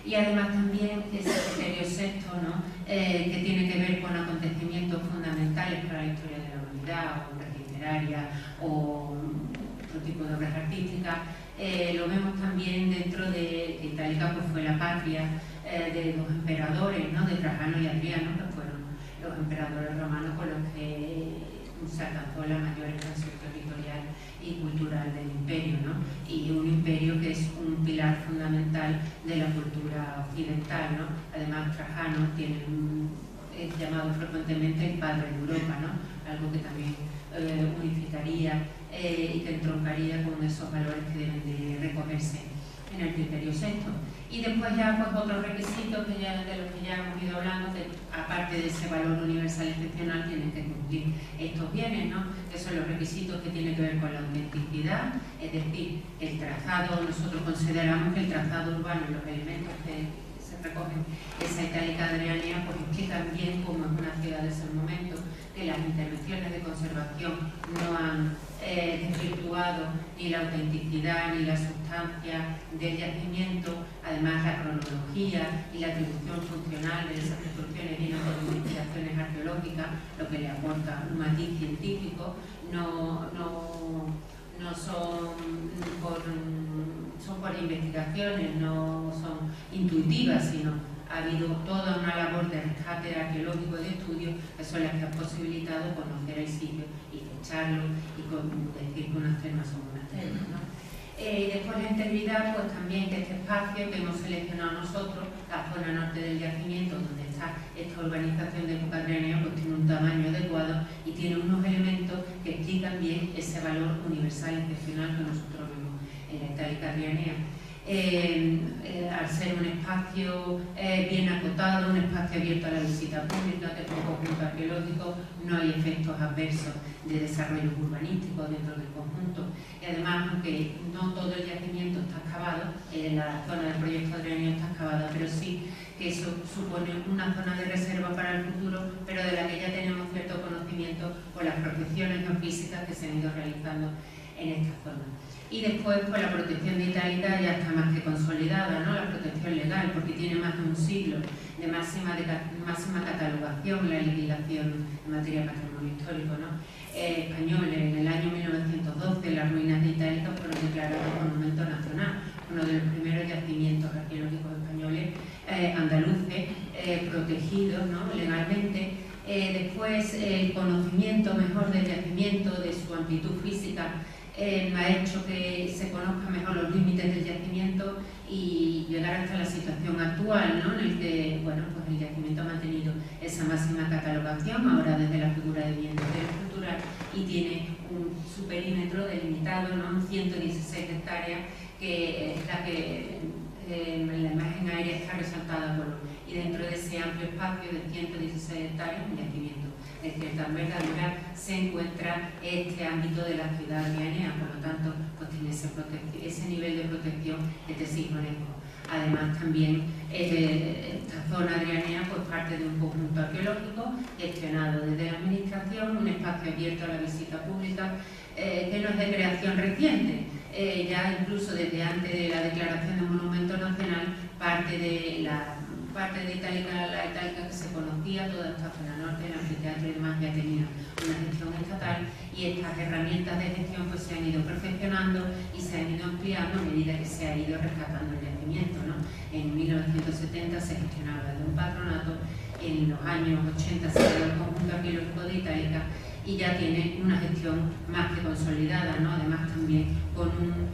Y además también ese criterio sexto, ¿no? Que tiene que ver con acontecimientos fundamentales para la historia de la humanidad, obras literarias o otro tipo de obras artísticas. Lo vemos también dentro de que Itálica pues, fue la patria de los emperadores, ¿no? De Trajano y Adriano, que fueron los emperadores romanos con los que se alcanzó la mayor expansión territorial y cultural del imperio, ¿no? Y un imperio que es un pilar fundamental de la cultura occidental, ¿no? Además, Trajano es llamado frecuentemente el padre de Europa, ¿no? Algo que también unificaría y que entroncaría con esos valores que deben de recogerse en el criterio sexto. Y después ya pues otros requisitos de los que ya hemos ido hablando, que aparte de ese valor universal excepcional tienen que cumplir estos bienes, ¿no? Que son los requisitos que tienen que ver con la autenticidad, es decir, el trazado, nosotros consideramos que el trazado urbano y los elementos que se recogen esa Itálica Adrianea pues explican bien cómo es una ciudad de ese momento, que las intervenciones de conservación no han desvirtuado ni la autenticidad ni la sustancia del yacimiento. Además, la cronología y la atribución funcional de esas construcciones vienen por investigaciones arqueológicas, lo que le aporta un matiz científico, no son por investigaciones, no son intuitivas, sino ha habido toda una labor de rescate arqueológico de estudio que son las que han posibilitado conocer el sitio y fecharlo y decir que unas termas son unas termas, ¿no? Después la integridad, pues también que este espacio que hemos seleccionado nosotros, la zona norte del yacimiento, donde está esta urbanización de época adrianea, pues tiene un tamaño adecuado y tiene unos elementos que explican bien ese valor universal excepcional que nosotros vemos en la Itálica Adrianea. Al ser un espacio bien acotado, un espacio abierto a la visita pública, que es un conjunto arqueológico, no hay efectos adversos de desarrollo urbanístico dentro del conjunto. Y además, aunque no todo el yacimiento está excavado, la zona del proyecto adrianeo está excavada, pero sí que eso supone una zona de reserva para el futuro, pero de la que ya tenemos cierto conocimiento por las prospecciones geofísicas que se han ido realizando en esta zona. Y después, pues la protección de Itálica ya está más que consolidada, ¿no? La protección legal, porque tiene más de un siglo de máxima catalogación, la liquidación en materia de patrimonio histórico, ¿no? Españoles, en el año 1912, las ruinas de Itálica fueron declaradas monumento nacional, uno de los primeros yacimientos arqueológicos españoles andaluces protegidos, ¿no? Legalmente. Después Después, el conocimiento mejor del yacimiento, de su amplitud física, ha hecho que se conozcan mejor los límites del yacimiento y llegar hasta la situación actual, ¿no? En el que, bueno, pues el yacimiento ha mantenido esa máxima catalogación, ahora desde la figura de bien de interés cultural, y tiene su perímetro delimitado, ¿no? 116 hectáreas, que es la que en la imagen aérea está resaltada, bueno, y dentro de ese amplio espacio de 116 hectáreas, un yacimiento de cierta envergadura, se encuentra este ámbito de la ciudad rianea, por lo tanto, pues tiene ese nivel de protección decimonenco. Además, también esta zona rianea pues parte de un conjunto arqueológico gestionado desde la Administración, un espacio abierto a la visita pública, que no es de creación reciente. Ya incluso desde antes de la declaración de monumento nacional, parte de Itálica, la Itálica que se conocía, toda esta zona norte, el anfiteatro y demás, ya tenía una gestión estatal, y estas herramientas de gestión pues se han ido perfeccionando y se han ido ampliando a medida que se ha ido rescatando el yacimiento, ¿no? En 1970 se gestionaba desde un patronato, en los años 80 se creó el conjunto arqueológico de Itálica, y ya tiene una gestión más que consolidada, ¿no? Además también con un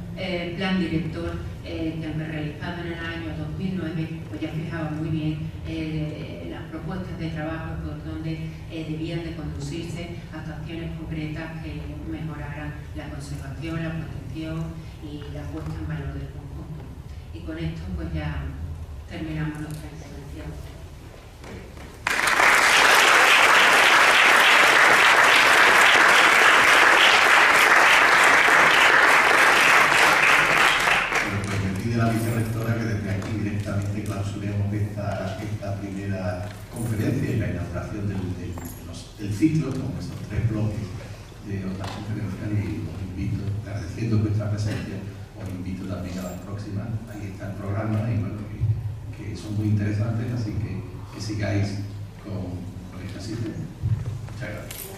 plan director que fue realizado en el año 2009, pues ya fijaba muy bien las propuestas de trabajo por donde debían de conducirse actuaciones concretas que mejoraran la conservación, la protección y la puesta en valor del conjunto. Y con esto pues ya terminamos nuestra intervención. La vicerrectora que desde aquí directamente clausuremos esta primera conferencia y la inauguración del ciclo con esos 3 bloques de otras conferencias, y os invito, agradeciendo vuestra presencia, os invito también a las próximas. Ahí está el programa y bueno, que son muy interesantes, así que sigáis con esta asistencia. Muchas gracias.